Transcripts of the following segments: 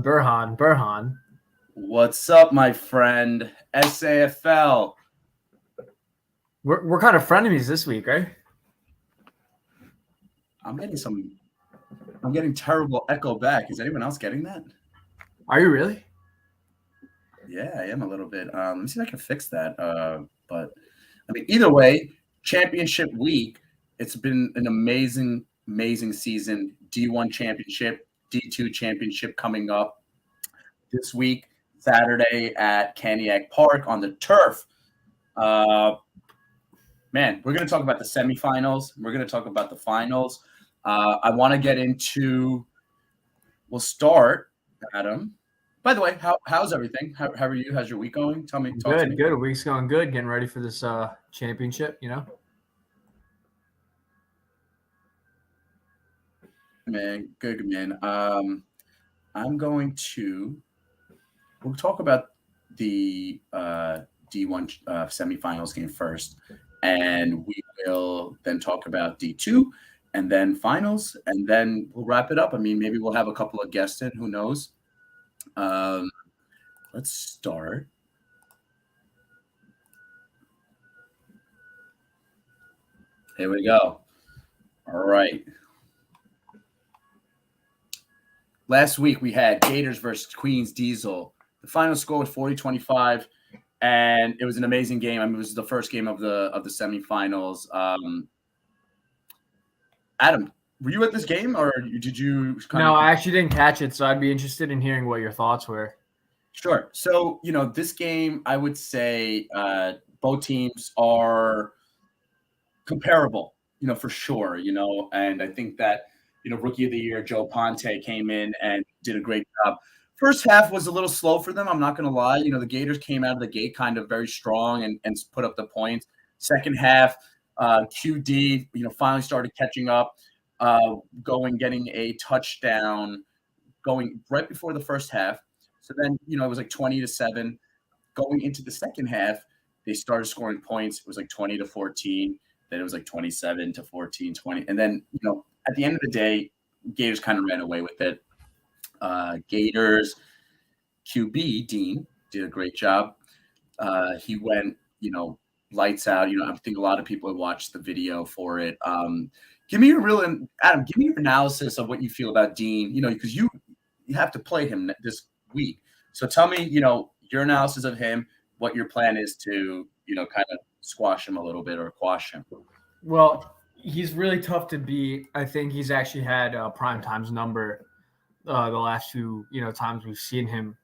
Burhan. What's up, my friend? SAFL. We're kind of frenemies this week, right? I'm getting terrible echo back. Is anyone else getting that? Are you really? Yeah, I am a little bit. Let me see if I can fix that. But I mean, either way, championship week. It's been an amazing season. D1 championship, D2 championship coming up this week, Saturday at Cantiague Park on the turf. Man, we're going to talk about the semifinals. We're going to talk about the finals. I want to get into. We'll start, Adam. By the way, how's everything? How are you? How's your week going? Talk to me. Good. Week's going good. Getting ready for this championship, Man, good man. We'll talk about the D1 semifinals game first, and we will then talk about D2 and then finals, and then we'll wrap it up. I mean, maybe we'll have a couple of guests in. Who knows? Let's start. Here we go. All right. Last week we had Gators versus Queens Diesel. The final score was 40-25, and it was an amazing game. I mean, it was the first game of the semifinals. Adam, were you at this game, or did you? No, I actually didn't catch it, so I'd be interested in hearing what your thoughts were. Sure. So, this game, I would say both teams are comparable, for sure, and I think that, Rookie of the Year, Joe Ponte came in and did a great job. First half was a little slow for them. I'm not going to lie. The Gators came out of the gate kind of very strong and put up the points. Second half, QD, finally started catching up, getting a touchdown going right before the first half. So then, it was like 20-7. Going into the second half, they started scoring points. It was like 20-14. Then it was like 27-14, 20. And then, at the end of the day, Gators kind of ran away with it. Gators QB, Dean, did a great job. He went, lights out. I think a lot of people have watched the video for it. Adam, give me your analysis of what you feel about Dean, because you have to play him this week. So tell me, your analysis of him, what your plan is to, kind of squash him a little bit or quash him. Well, he's really tough to beat. I think he's actually had prime time's number the last few, times we've seen him.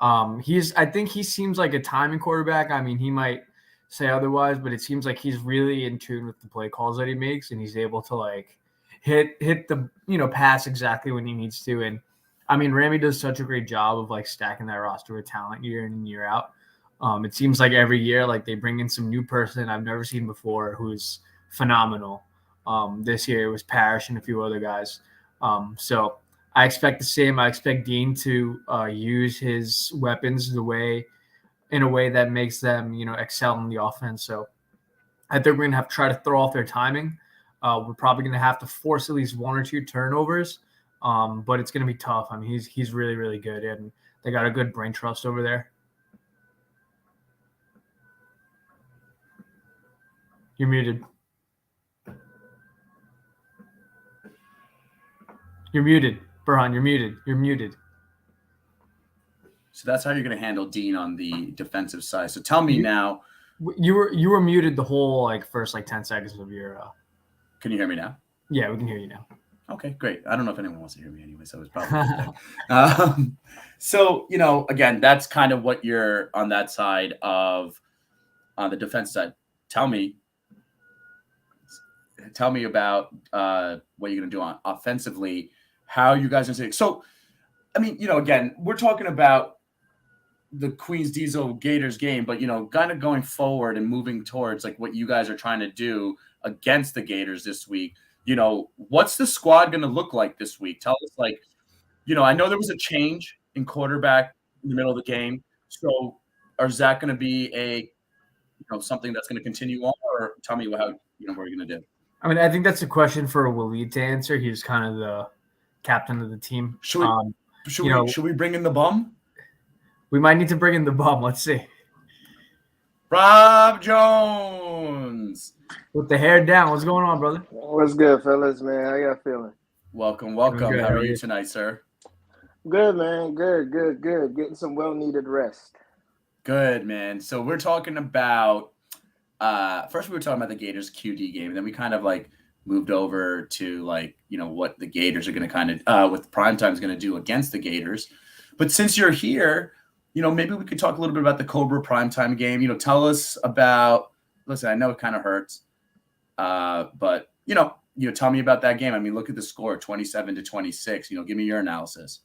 I think he seems like a timing quarterback. I mean, he might say otherwise, but it seems like he's really in tune with the play calls that he makes, and he's able to hit the pass exactly when he needs to. And I mean, Ramey does such a great job of stacking that roster with talent year in and year out. It seems like every year, they bring in some new person I've never seen before who's phenomenal. This year it was Parrish and a few other guys. So I expect the same. I expect Dean to use his weapons in a way that makes them, excel in the offense. So I think we're going to have to try to throw off their timing. We're probably going to have to force at least one or two turnovers, but it's going to be tough. I mean, he's really, really good, and they got a good brain trust over there. You're muted. You're muted, Burhan. You're muted. So that's how you're going to handle Dean on the defensive side. So tell me now. You were muted the whole first 10 seconds of your. Can you hear me now? Yeah, we can hear you now. Okay, great. I don't know if anyone wants to hear me anyway, so it's probably so again, that's kind of what you're on that side of on the defense side. Tell me about what you're going to do on offensively. How you guys are saying. So, I mean, again, we're talking about the Queens Diesel Gators game, but kind of going forward and moving towards what you guys are trying to do against the Gators this week. What's the squad going to look like this week? Tell us, I know there was a change in quarterback in the middle of the game. So, is that going to be something that's going to continue on, or tell me how what are you going to do? I mean, I think that's a question for Waleed to answer. He's kind of the captain of the team. Should we bring in the bum? We might need to bring in the bum. Let's see. Rob Jones. With the hair down. What's going on, brother? What's good, fellas, man? How y'all feeling? Welcome. Good. How are you tonight, sir? Good, man. Good. Getting some well-needed rest. Good, man. So we're talking about first we were talking about the Gators QD game, and then we kind of like moved over to like, what the Gators are going to kind of what Primetime is going to do against the Gators. But since you're here, maybe we could talk a little bit about the Cobra Primetime game. Tell us about. Listen, I know it kind of hurts, but tell me about that game. I mean, look at the score, 27-26. Give me your analysis.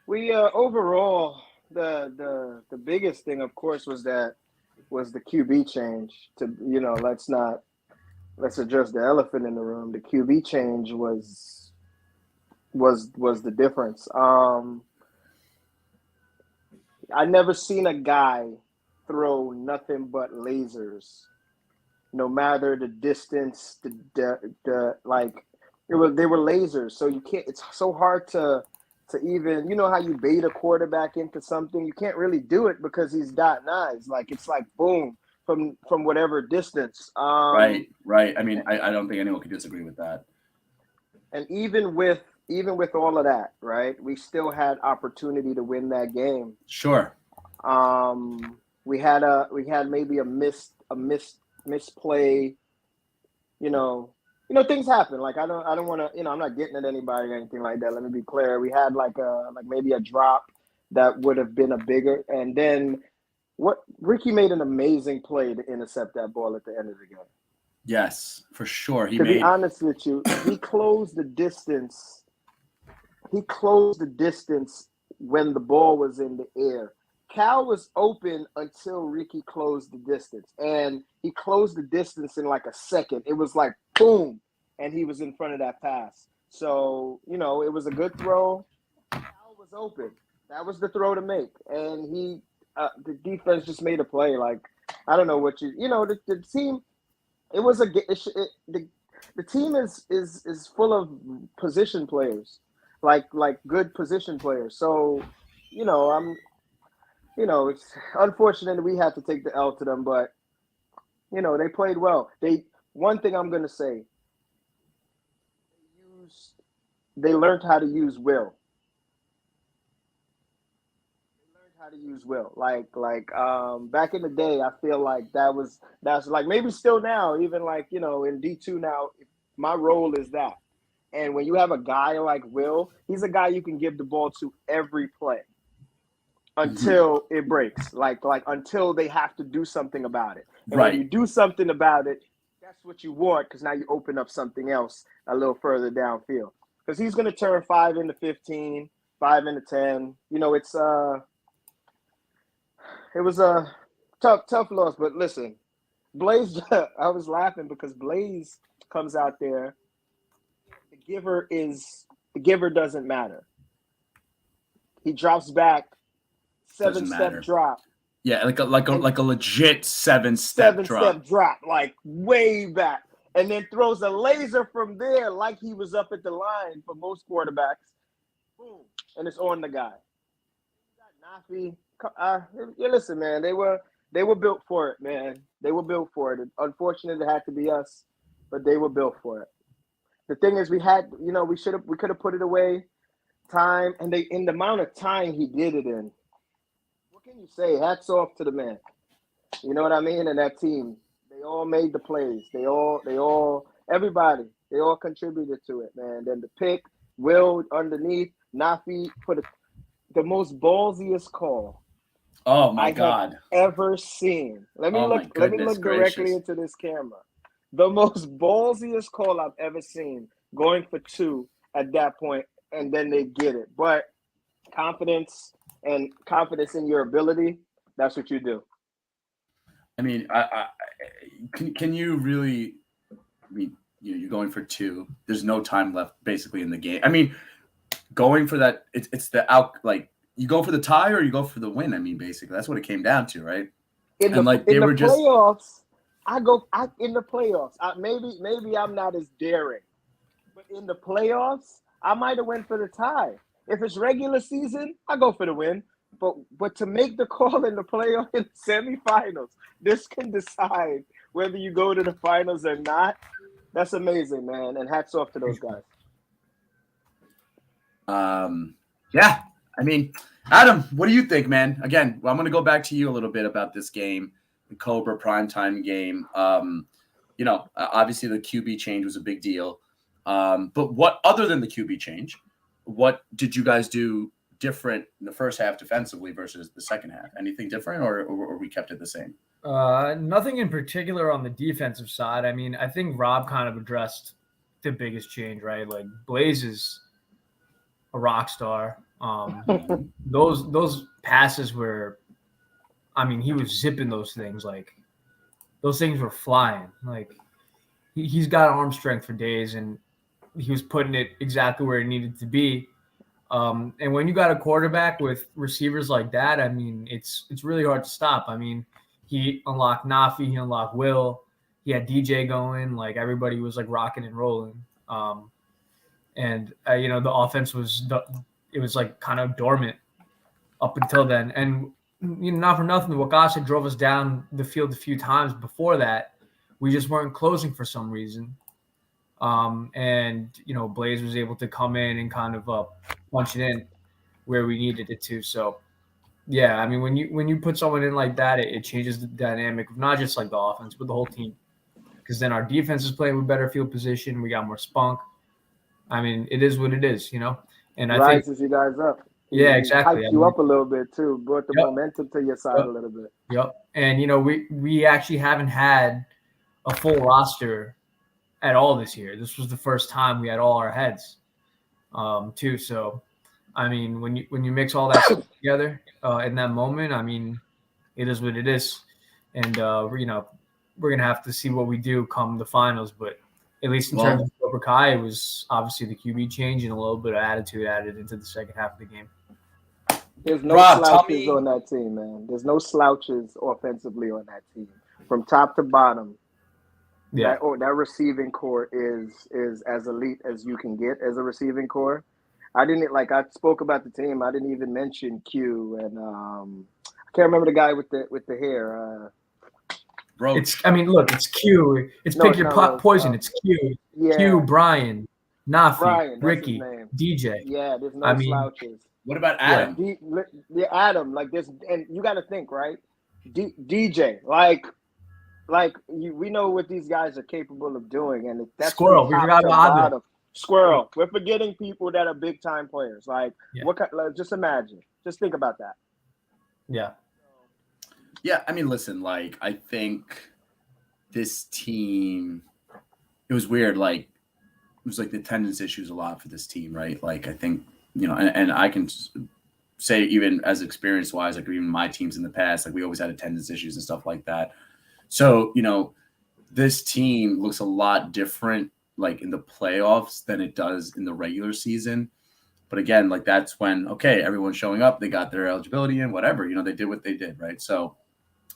We overall the biggest thing, of course, was the QB change. Let's address the elephant in the room. The QB change was the difference. I never seen a guy throw nothing but lasers, no matter the distance. They were lasers, so you can't. It's so hard to even, how you bait a quarterback into something. You can't really do it because he's dotting eyes. Like it's like boom from whatever distance. Right. I mean, I don't think anyone could disagree with that. And even with all of that, right, we still had opportunity to win that game. Sure. We had maybe a misplay. Things happen. Like I don't want to. I'm not getting at anybody or anything like that. Let me be clear. We had maybe a drop that would have been a bigger. And then Ricky made an amazing play to intercept that ball at the end of the game. Yes, for sure. Be honest with you, he closed the distance. He closed the distance when the ball was in the air. Cal was open until Ricky closed the distance, and he closed the distance in like a second. It was like boom, and he was in front of that pass. So it was a good throw. Cal was open. That was the throw to make, and the defense just made a play. Like I don't know what the team. The team is full of position players, like good position players. So it's unfortunate that we had to take the L to them, but they played well. One thing I'm gonna say, they learned how to use will. Like back in the day, I feel like that's like maybe still now, even like in D2 now, my role is that. And when you have a guy like Will, he's a guy you can give the ball to every play until it breaks, like until they have to do something about it. And right. When you do something about it, that's what you want, because now you open up something else a little further downfield. Because he's going to turn 5 into 15, 5 into 10. It was a tough loss. But listen, Blaze, I was laughing because Blaze comes out there. The giver doesn't matter. He drops back, 7-step drop. Yeah, like a legit 7-step drop, like way back, and then throws a laser from there, like he was up at the line for most quarterbacks. Boom, and it's on the guy. You got Nafi. Listen, man, they were built for it, man. They were built for it. Unfortunately, it had to be us, but they were built for it. The thing is, we could have put it away. Time, and in the amount of time he did it in. What can you say? Hats off to the man. You know what I mean? And that team, they all made the plays. Everybody, they all contributed to it, man. Then the pick, Will underneath, Nafi put the most ballsiest call. Oh my God! Ever seen? Let me look directly into this camera. The most ballsiest call I've ever seen, going for 2 at that point, and then they get it. But confidence in your ability, that's what you do. I mean, can you really? I mean, you're going for 2. There's no time left, basically, in the game. I mean, going for that, it's the out. Like you go for the tie or you go for the win. I mean, basically, that's what it came down to, right? In the playoffs, maybe I'm not as daring, but in the playoffs, I might have went for the tie. If it's regular season, I go for the win. But to make the call in the playoff in the semifinals, this can decide whether you go to the finals or not. That's amazing, man. And hats off to those guys. Yeah. I mean, Adam, what do you think, man? Again, I'm going to go back to you a little bit about this game, the Cobra primetime game. Obviously the QB change was a big deal. But what, other than the QB change, what did you guys do different in the first half defensively versus the second half? Anything different, or we kept it the same? Nothing in particular on the defensive side. I mean, I think Rob kind of addressed the biggest change, right? Like Blaze is a rock star. Those passes were, I mean, he was zipping those things. Like those things were flying. Like he's got arm strength for days, and he was putting it exactly where it needed to be. And when you got a quarterback with receivers like that, I mean, it's really hard to stop. I mean, he unlocked Nafi, he unlocked Will, he had DJ going, like everybody was like rocking and rolling. The offense was like kind of dormant up until then. And not for nothing, Wakasa drove us down the field a few times before that. We just weren't closing for some reason. Blaze was able to come in and kind of punch it in where we needed it to. So, yeah, I mean, when you put someone in like that, it changes the dynamic of not just like the offense, but the whole team. Because then our defense is playing with better field position. We got more spunk. I mean, it is what it is, And I think rises you guys up. Yeah, exactly. Hyped you up a little bit too. Brought the momentum to your side a little bit. Yep. And we actually haven't had a full roster at all this year. This was the first time we had all our heads, too. So, I mean, when you mix all that stuff together in that moment, I mean, it is what it is, and we're gonna have to see what we do come the finals. But at least in terms of Cobra Kai, it was obviously the QB change and a little bit of attitude added into the second half of the game. There's no slouches on that team, man. There's no slouches offensively on that team, from top to bottom. Yeah, that receiving core is as elite as you can get as a receiving core. I spoke about the team. I didn't even mention Q and I can't remember the guy with the hair. Roach. It's Q. It's pick your poison. It's Q. Yeah. Q, Brian, Nafi, Ricky, DJ. Yeah, there's no slouches. What about Adam? Yeah, Adam. Like this, and you got to think, right? DJ, we know what these guys are capable of doing, and that's Squirrel. We forgot about Adam. Squirrel. We're forgetting people that are big time players. Just imagine. Just think about that. Yeah. Yeah, I mean, listen, I think this team, it was weird. It was the attendance issues a lot for this team, right? I think, and I can say even as experience-wise, even my teams in the past, we always had attendance issues and stuff like that. So, this team looks a lot different, in the playoffs than it does in the regular season. But again, that's when, okay, everyone's showing up, they got their eligibility in, whatever, they did what they did, right? So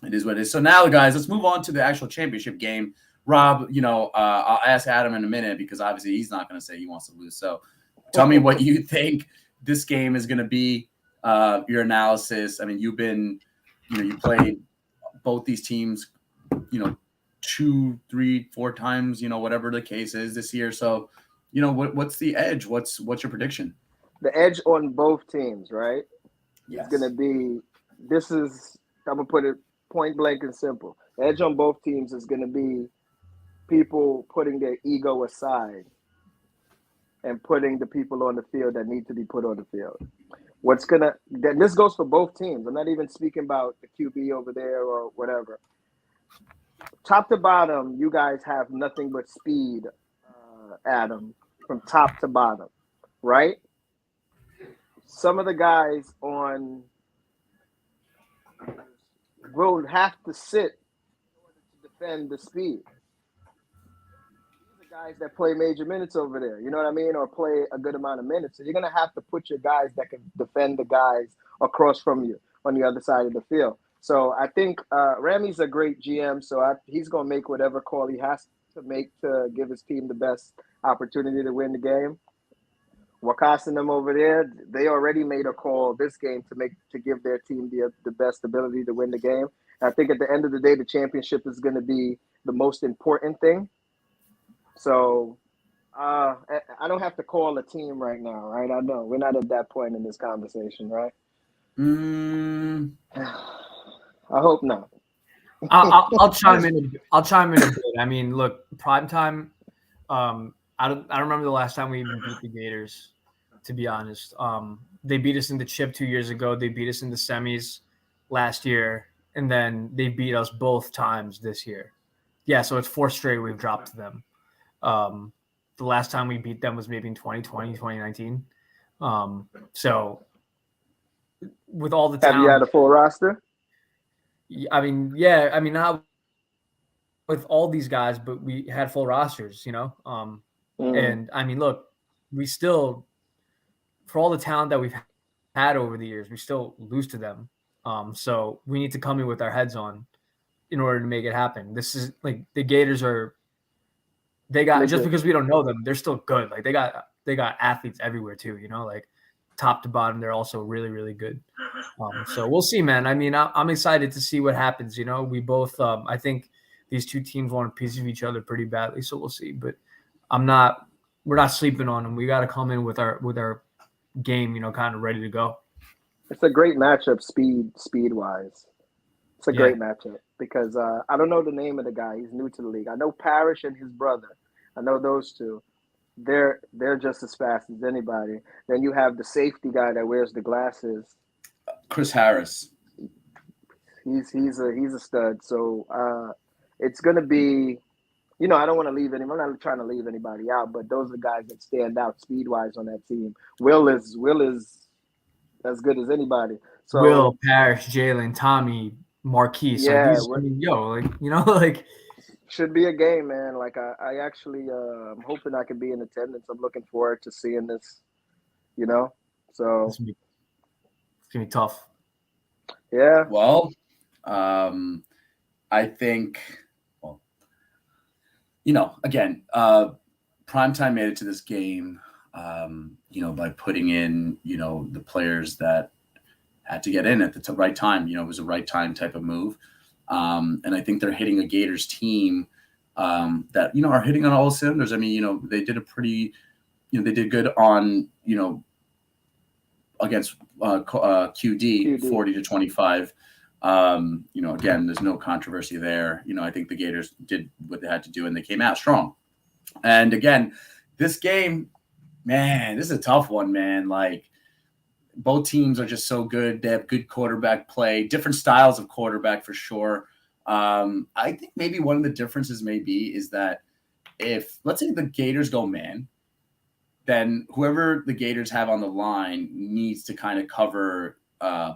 it is what it is. So now, guys, let's move on to the actual championship game. Rob, I'll ask Adam in a minute because obviously he's not going to say he wants to lose. So tell me what you think this game is going to be, your analysis. I mean, you've been, you played both these teams, 2, 3, 4 times, whatever the case is this year. So, what's the edge? What's your prediction? The edge on both teams, right? Yes. It's going to be, I'm going to put it point blank and simple. The edge on both teams is going to be people putting their ego aside and putting the people on the field that need to be put on the field. This goes for both teams. I'm not even speaking about the QB over there or whatever. Top to bottom, you guys have nothing but speed, Adam, from top to bottom, right? Some of the guys will have to sit in order to defend the speed. These are guys that play major minutes over there, you know what I mean, or play a good amount of minutes. So you're going to have to put your guys that can defend the guys across from you on the other side of the field. So I think Ramy's a great GM, so he's going to make whatever call he has to make to give his team the best opportunity to win the game. Wakas and them over there, they already made a call this game to give their team the best ability to win the game. And I think at the end of the day, the championship is going to be the most important thing. So I don't have to call a team right now, right? I know we're not at that point in this conversation, right? I hope not. I'll chime in. I'll chime in a bit. I mean, look, primetime. I don't remember the last time we even beat the Gators, to be honest. They beat us in the chip 2 years ago. They beat us in the semis last year, and then they beat us both times this year. Yeah, so it's 4 straight we've dropped to them. The last time we beat them was maybe in 2020, 2019. So with all the talent, have you had a full roster? I mean, yeah, I mean, not with all these guys, but we had full rosters, you know? And I mean, look, we still, for all the talent that we've had over the years, we still lose to them. So we need to come in with our heads on in order to make it happen. This is like the Gators just because we don't know them, they're still good. Like they got athletes everywhere too, you know, like top to bottom, they're also really, really good. So we'll see, man. I mean, I'm excited to see what happens. You know, we both, I think these two teams want a piece of each other pretty badly. So we'll see, but we're not sleeping on them. We got to come in with our game, you know, kind of ready to go. It's a great matchup speed wise. It's a great matchup because I don't know the name of the guy. He's new to the league. I know Parrish and his brother. I know those two. They're just as fast as anybody. Then you have the safety guy that wears the glasses. Chris Harris. He's a stud. So it's gonna be, you know, I don't want to leave anyone. I'm not trying to leave anybody out, but those are the guys that stand out speed wise on that team. Will is as good as anybody. So Will, Parrish, Jalen, Tommy, Marquise. Yeah, should be a game, man. Like I actually I'm hoping I can be in attendance. I'm looking forward to seeing this, you know. So it's gonna be tough. Yeah. Well, I think, well, you know, again, Primetime made it to this game, you know, by putting in, you know, the players that had to get in at the right time. You know, it was a right time type of move. And I think they're hitting a Gators team that, you know, are hitting on all cylinders. I mean, you know, they did they did good on, you know, against QD 40-25. You know, again, there's no controversy there. You know, I think the Gators did what they had to do and they came out strong. And again, this game, man, this is a tough one, man. Like, both teams are just so good. They have good quarterback play, different styles of quarterback for sure. I think maybe one of the differences is that if, let's say the Gators go man, then whoever the Gators have on the line needs to kind of cover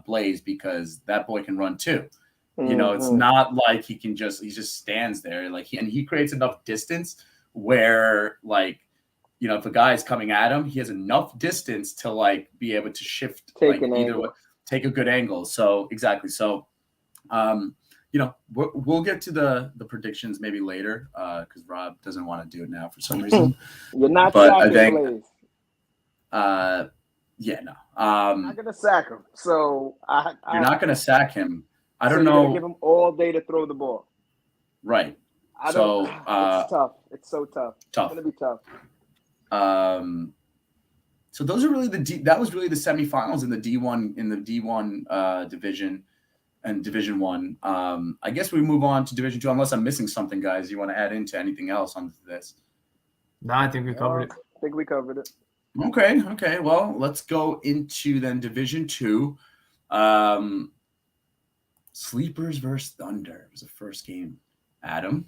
Blaze because that boy can run too. Mm-hmm. You know, it's not like he just stands there. Like he creates enough distance where, like, you know, if a guy is coming at him, he has enough distance to like be able to shift, take a good angle. So exactly. So, you know, we'll get to the predictions maybe later because Rob doesn't want to do it now for some reason. You're not sacking Blaze. Yeah, no. I'm not gonna sack him. So you're not gonna sack him. I don't know. You're gonna give him all day to throw the ball. Right. It's tough. It's so tough. Tough. It's gonna be tough. So those are really that was really the semifinals in the D1 division and Division 1. I guess we move on to Division 2 unless I'm missing something, guys. You want to add into anything else on this? No, I think we covered it. I think we covered it. Okay. Well, let's go into then Division 2. Sleepers versus Thunder was the first game. Adam,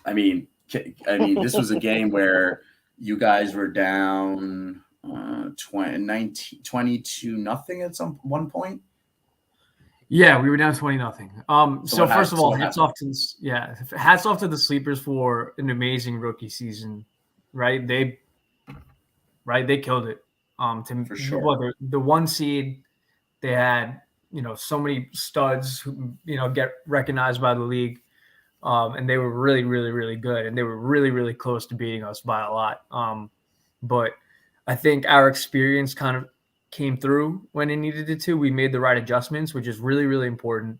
I mean, this was a game where you guys were down 22-0 at one point. Yeah, we were down 20-0. So first of all, hats off to the Sleepers for an amazing rookie season, right? They killed it. For sure. The 1 seed, they had, you know, so many studs who, you know, get recognized by the league. And they were really, really, really good. And they were really, really close to beating us by a lot. But I think our experience kind of came through when it needed it to. We made the right adjustments, which is really, really important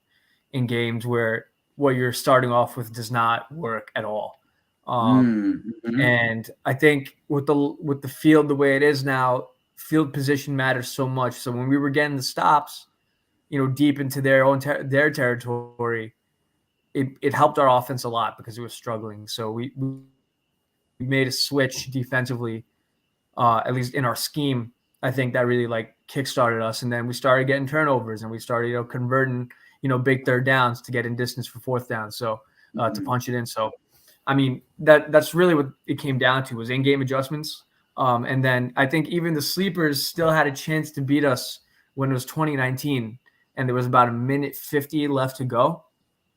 in games where what you're starting off with does not work at all. And I think with the field the way it is now, field position matters so much. So when we were getting the stops, deep into their territory, it helped our offense a lot because it was struggling. So we made a switch defensively, at least in our scheme. I think that really like kickstarted us, and then we started getting turnovers, and we started converting big third downs to get in distance for fourth down. So to punch it in. So I mean that's really what it came down to was in-game adjustments. And then I think even the sleepers still had a chance to beat us when it was 2019, and there was about a minute 50 left to go.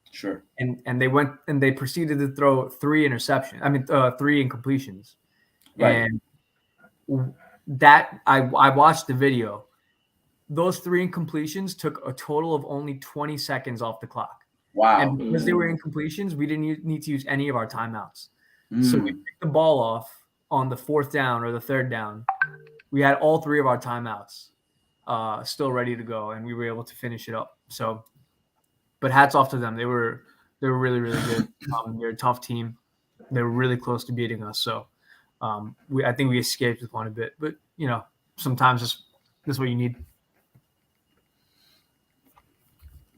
Sure. And they proceeded to throw 3 incompletions. Right. And that I watched the video. Those 3 incompletions took a total of only 20 seconds off the clock. Wow. And because they were incompletions, we didn't need to use any of our timeouts. So we picked the ball off on the fourth down or the third down. We had all 3 of our timeouts still ready to go, and we were able to finish it up. So, but hats off to them. They were really, really good. They're a tough team. They were really close to beating us. So I think we escaped with one a bit. But, sometimes that's what you need.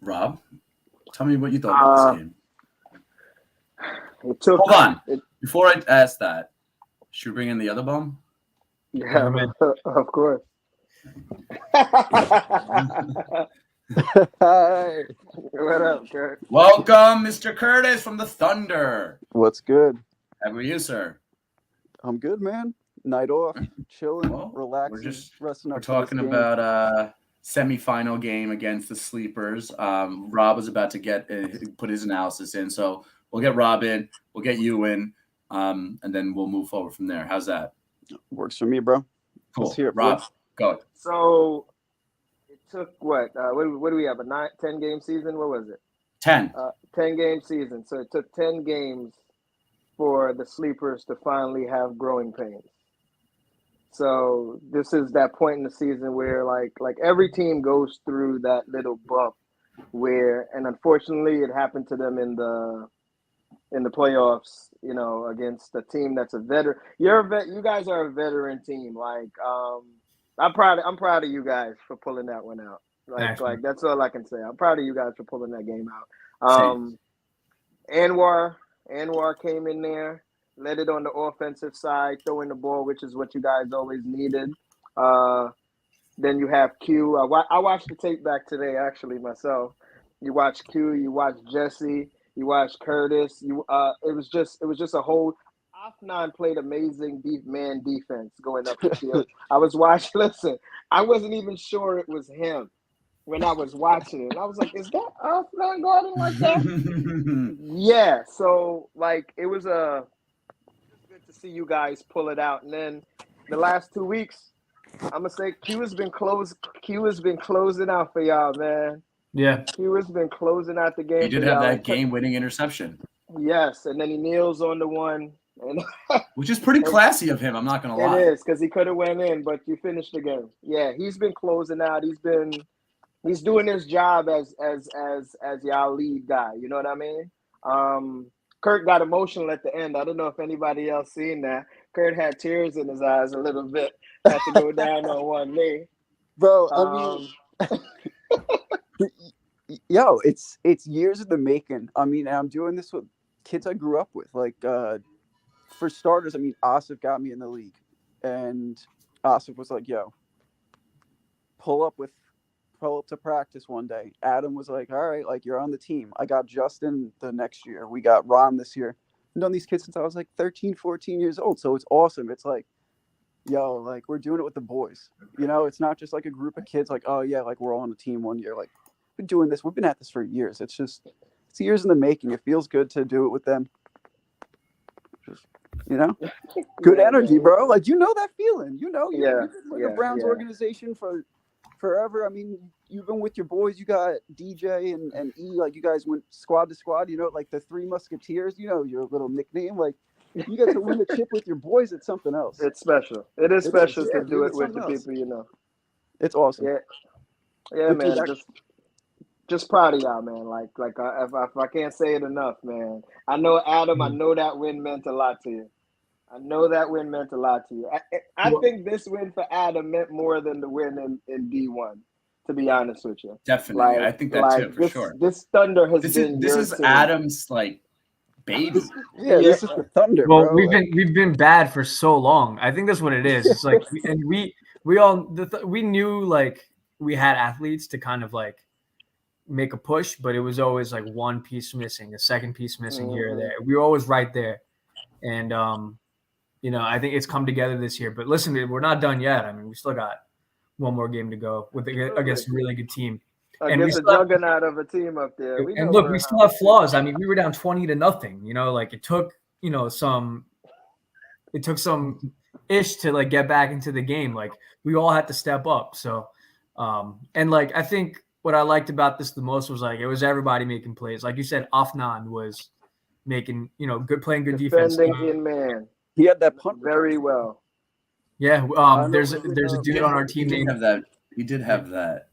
Rob, tell me what you thought about this game. Hold on. Before I ask that, should we bring in the other bum? Yeah, of course. Hi. What up, Kurt? Welcome, Mr. Curtis from the Thunder. What's good? How are you, sir? I'm good, man. Night off, chilling, relaxing, resting up. We're talking about a semifinal game against the Sleepers. Rob was about to put his analysis in, so we'll get Rob in, we'll get you in, and then we'll move forward from there. How's that? Works for me, bro. Cool. Let's hear it, Rob, go. So it took what do we have, a 10-game season? What was it? 10. 10-game season. So it took 10 games for the Sleepers to finally have growing pains. So this is that point in the season where like every team goes through that little bump where, and unfortunately it happened to them in the playoffs, against a team that's a veteran. You guys are a veteran team. Like, I'm proud of you guys for pulling that one out. Like that's all I can say. I'm proud of you guys for pulling that game out. Anwar came in there, led it on the offensive side, throwing the ball, which is what you guys always needed. Then you have Q. I watched the tape back today, actually, myself. You watch Q, you watch Jesse, you watch Curtis. It was just a whole. Afnan played amazing deep man defense going up the field. I was watching. Listen, I wasn't even sure it was him when I was watching it. I was like, "Is that Afnan guarding like that?" Yeah. So it was good to see you guys pull it out. And then the last 2 weeks, I'm gonna say Q has been closing out for y'all, man. Yeah. Q has been closing out the game. He did have that game-winning interception. Yes, and then he kneels on the one, which is pretty classy of him. I'm not gonna lie. It is, because he could have went in, but you finished the game. Yeah, he's been closing out. He's doing his job as y'all lead guy. You know what I mean? Kurt got emotional at the end. I don't know if anybody else seen that. Kurt had tears in his eyes a little bit. Had to go down on one knee. Bro, I mean, yo, it's years in the making. I mean, I'm doing this with kids I grew up with. Like, for starters, I mean, Asif got me in the league. And Asif was like, yo, pull up to practice one day. Adam was like, all right, like, you're on the team. I got Justin the next year. We got Ron this year. I've known these kids since I was like 13, 14 years old. So it's awesome. It's like, yo, like, we're doing it with the boys. It's not just like a group of kids like, oh, yeah, like, we're all on a team one year. Like, we've been doing this. We've been at this for years. It's years in the making. It feels good to do it with them. Just, good energy, bro. Like, that feeling. You've been with the Browns organization for forever. I mean, you've been with your boys. You got DJ and E. Like, you guys went squad to squad. Like the Three Musketeers. Your little nickname. Like, You get to win the chip with your boys. It's something else. It's special. It is It's- special yeah, to do dude, it it's with the something else. people you know. It's awesome. Yeah, yeah, But man. dude, Just proud of y'all, man. If I can't say it enough, man. I know Adam. I know that win meant a lot to you. I know that win meant a lot to you. I think this win for Adam meant more than the win in D1. To be honest with you, Definitely, I think that too, for sure. This Thunder has This been is team. Adam's like baby. yeah, this is the Thunder, Well, bro. we've been bad for so long. I think that's what it is. It's like, we knew like we had athletes to kind of like make a push, but it was always like one piece missing, a second piece missing here or there. We were always right there, and I think it's come together this year. But listen, we're not done yet. I mean, we still got one more game to go against a really good team. Against a juggernaut of a team up there. We still have flaws. I mean, we were down 20-0. Like it took some ish to like get back into the game. Like we all had to step up. So and like I think what I liked about this the most was like it was everybody making plays. Like you said, Afnan was making playing good defense. Defending in man. He had that punt very well. Yeah, there's a dude on our team named He did have that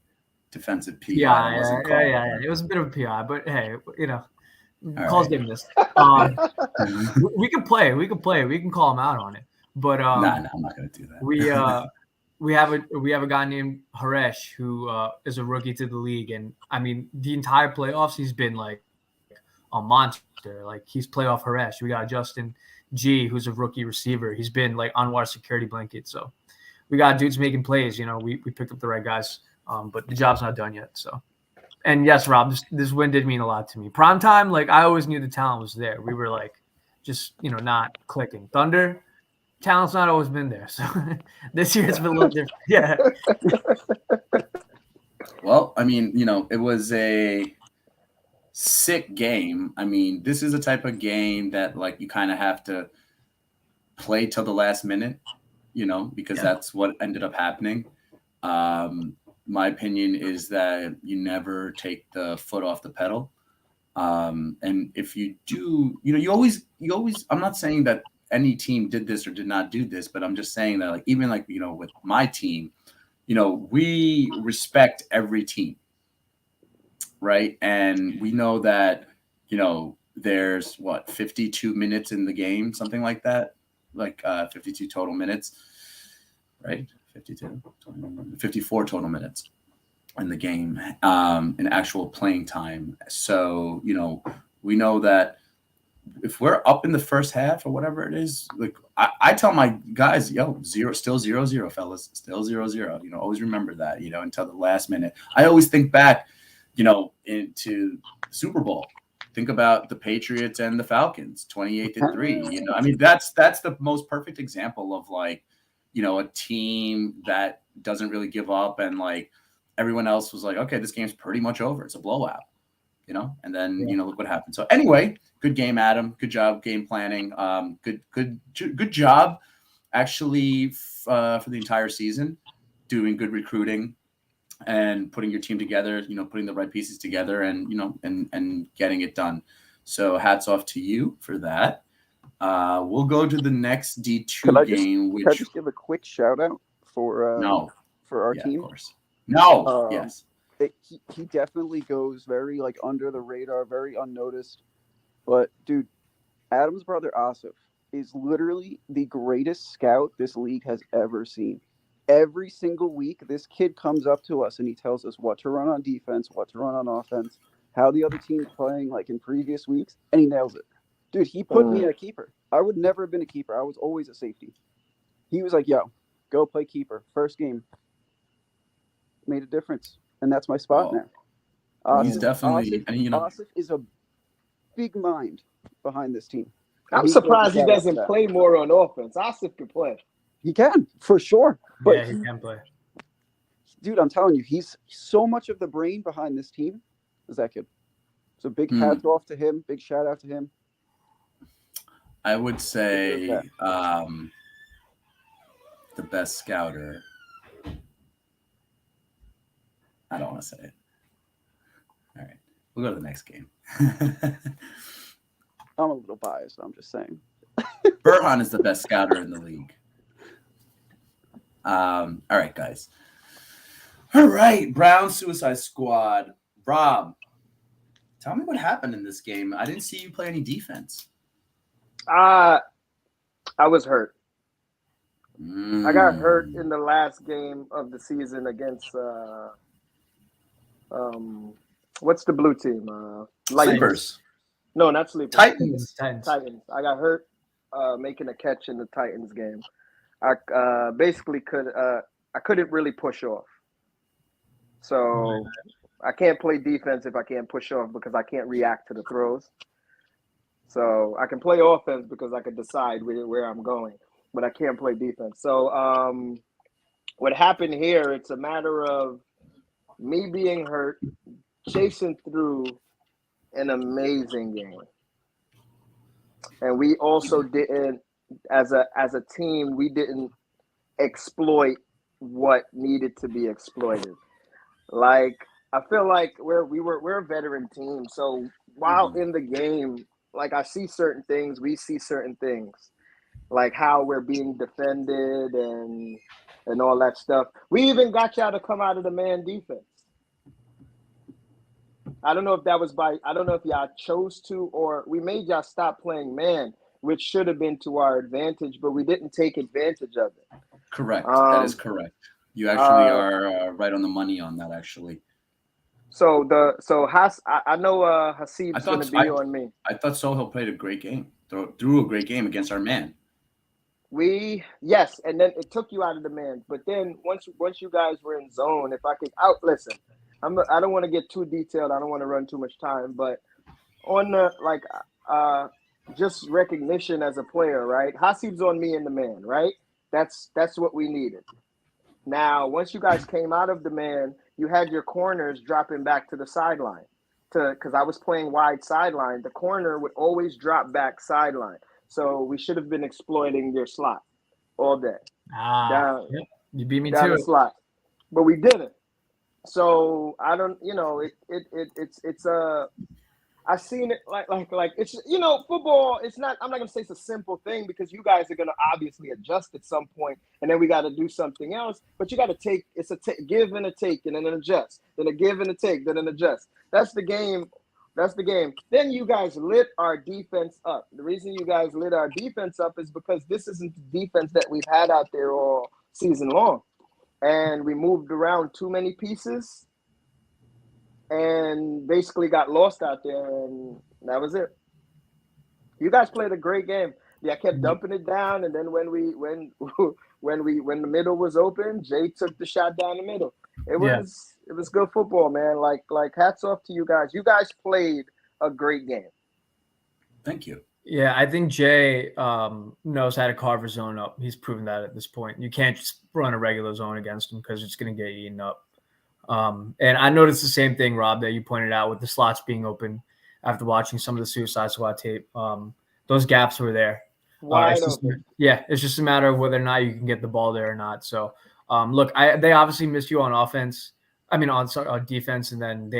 defensive PI. Yeah. It was a bit of a PI, but hey, calls getting this. We can play. We can call him out on it. But no, I'm not gonna do that. We have a guy named Haresh who is a rookie to the league, and I mean the entire playoffs he's been like a monster. Like he's playoff Haresh. We got Justin G, who's a rookie receiver. He's been like on our security blanket. So we got dudes making plays. We picked up the right guys, but the job's not done yet. So, and yes, Rob, this win did mean a lot to me. Prime time, like I always knew the talent was there. We were like just not clicking. Thunder talent's not always been there. So this year it's been a little different. Yeah. Well, I mean, it was a sick game. I mean, this is a type of game that like you kind of have to play till the last minute, because that's what ended up happening. My opinion is that you never take the foot off the pedal. And if you do, you always, I'm not saying that any team did this or did not do this, but I'm just saying that like, even like, with my team, we respect every team. Right. And we know that, there's 52 minutes in the game, something like that, like 52 total minutes, right? 54 total minutes in the game, in actual playing time. So, we know that if we're up in the first half or whatever it is, like I tell my guys, still 0-0, fellas, still 0-0, always remember that, until the last minute. I always think back, into Super Bowl. Think about the Patriots and the Falcons, 28-3. I mean, that's the most perfect example of like, a team that doesn't really give up and like everyone else was like, okay, this game's pretty much over. It's a blowout, and then, look what happened. So anyway, good game, Adam. Good job game planning. Good job actually for the entire season, doing good recruiting and putting your team together, putting the right pieces together and, and getting it done. So hats off to you for that. We'll go to the next D2 game. Can I just give a quick shout out for our team? Of course. No. Yes. He definitely goes very like under the radar, very unnoticed. But dude, Adam's brother Asif is literally the greatest scout this league has ever seen. Every single week, this kid comes up to us and he tells us what to run on defense, what to run on offense, how the other team's playing like in previous weeks, and he nails it. Dude, he put me at keeper. I would never have been a keeper. I was always a safety. He was like, yo, go play keeper. First game. Made a difference. And that's my spot now. He's definitely Asif is a big mind behind this team. I'm surprised he doesn't play more on offense. Asif can play. He can, for sure. But yeah, he can play. Dude, I'm telling you, he's so much of the brain behind this team is that kid. So big hats off to him. Big shout out to him. I would say the best scouter. I don't want to say it. All right. We'll go to the next game. I'm a little biased. I'm just saying. Burhan is the best scouter in the league. All right, guys. All right, Brown Suicide Squad. Rob, tell me what happened in this game. I didn't see you play any defense. I was hurt. I got hurt in the last game of the season against what's the blue team? Sleepers. No, not Sleepers. Titans. Titans. I got hurt making a catch in the Titans game. I basically I couldn't really push off. So I can't play defense if I can't push off because I can't react to the throws. So I can play offense because I can decide where I'm going, but I can't play defense. So what happened here, it's a matter of me being hurt, chasing through an amazing game. And we also didn't, as a team, we didn't exploit what needed to be exploited. Like, I feel like we're a veteran team. So while in the game, like I see certain things, we see certain things, like how we're being defended and all that stuff. We even got y'all to come out of the man defense. I don't know if that was I don't know if y'all chose to, or we made y'all stop playing man, which should have been to our advantage, but we didn't take advantage of it. Correct. That is correct. You actually are right on the money on that, actually. So I know Hasib's going to be on me. I thought Sohail played a great game. Threw a great game against our man. Yes, and then it took you out of the man. But then once you guys were in zone, if I could listen, I don't want to get too detailed. I don't want to run too much time. But on the just recognition as a player, right? Hasib's on me in the man, right? That's what we needed. Now, once you guys came out of the man, you had your corners dropping back to the sideline. Because I was playing wide sideline, the corner would always drop back sideline. So we should have been exploiting your slot all day. Yep. You beat me down to the slot, but we didn't. So I don't, it's I've seen it like it's football. It's not. I'm not gonna say it's a simple thing because you guys are gonna obviously adjust at some point, and then we got to do something else. But you got to take. It's a give and a take, and then an adjust, then a give and a take, then an adjust. That's the game. Then you guys lit our defense up. The reason you guys lit our defense up is because this isn't the defense that we've had out there all season long, and we moved around too many pieces. And basically got lost out there, and that was it. You guys played a great game. Yeah, I kept dumping it down, and then when the middle was open, Jay took the shot down the middle. It was good football, man. Like hats off to you guys. You guys played a great game. Thank you. Yeah, I think Jay knows how to carve his zone up. He's proven that at this point. You can't just run a regular zone against him because it's going to get eaten up. And I noticed the same thing, Rob, that you pointed out with the slots being open after watching some of the Suicide Squad tape. Those gaps were there. It's just a matter of whether or not you can get the ball there or not. So, look, they obviously missed you on offense. I mean, on defense, and then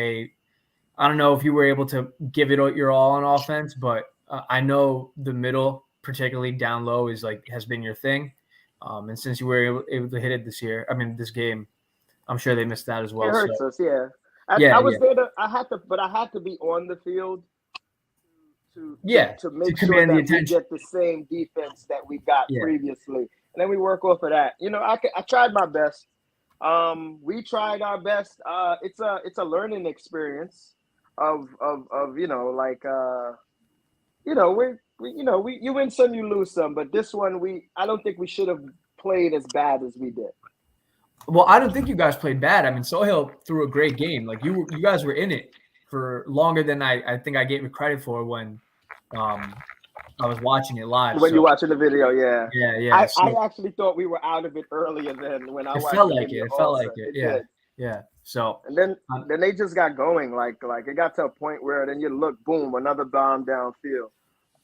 I don't know if you were able to give it your all on offense, but I know the middle, particularly down low, has been your thing. And since you were able to hit it this game, I'm sure they missed that as well. It hurts us, yeah. I was there. I had to be on the field to make sure that we get the same defense that we got previously, and then we work off of that. I tried my best. We tried our best. It's a learning experience of you win some, you lose some, but this one I don't think we should have played as bad as we did. Well, I don't think you guys played bad. I mean, Sohail threw a great game. Like you guys were in it for longer than I think I gave you credit for when I was watching it live. When you're watching the video, yeah. Yeah. I actually thought we were out of it earlier than when I watched it. It felt like it. Yeah. So and then they just got going. Like it got to a point where then you look, boom, another bomb downfield.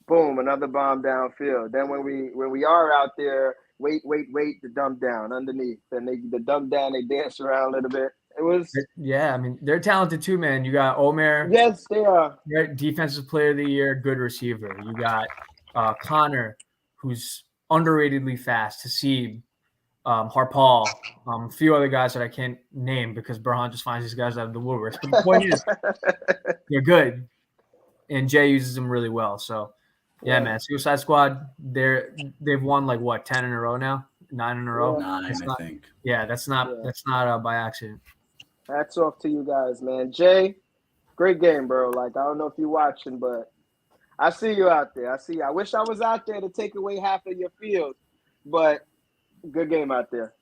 Boom, another bomb downfield. Then when we are out there. Wait, the dump down underneath. Then the dump down, they dance around a little bit. It was. Yeah, I mean, they're talented too, man. You got Omer. Yes, they are. Defensive player of the year, good receiver. You got Connor, who's underratedly fast, to see Harpal, a few other guys that I can't name because Burhan just finds these guys out of the woodworks. But the point is, they're good, and Jay uses them really well. So, yeah, man, Suicide Squad, they've won like what, 10 in a row now, 9 in a row. 9, I think. Yeah, that's not by accident. Hats off to you guys, man. Jay, great game, bro. Like, I don't know if you're watching, but I see you out there. I wish I was out there to take away half of your field, but good game out there.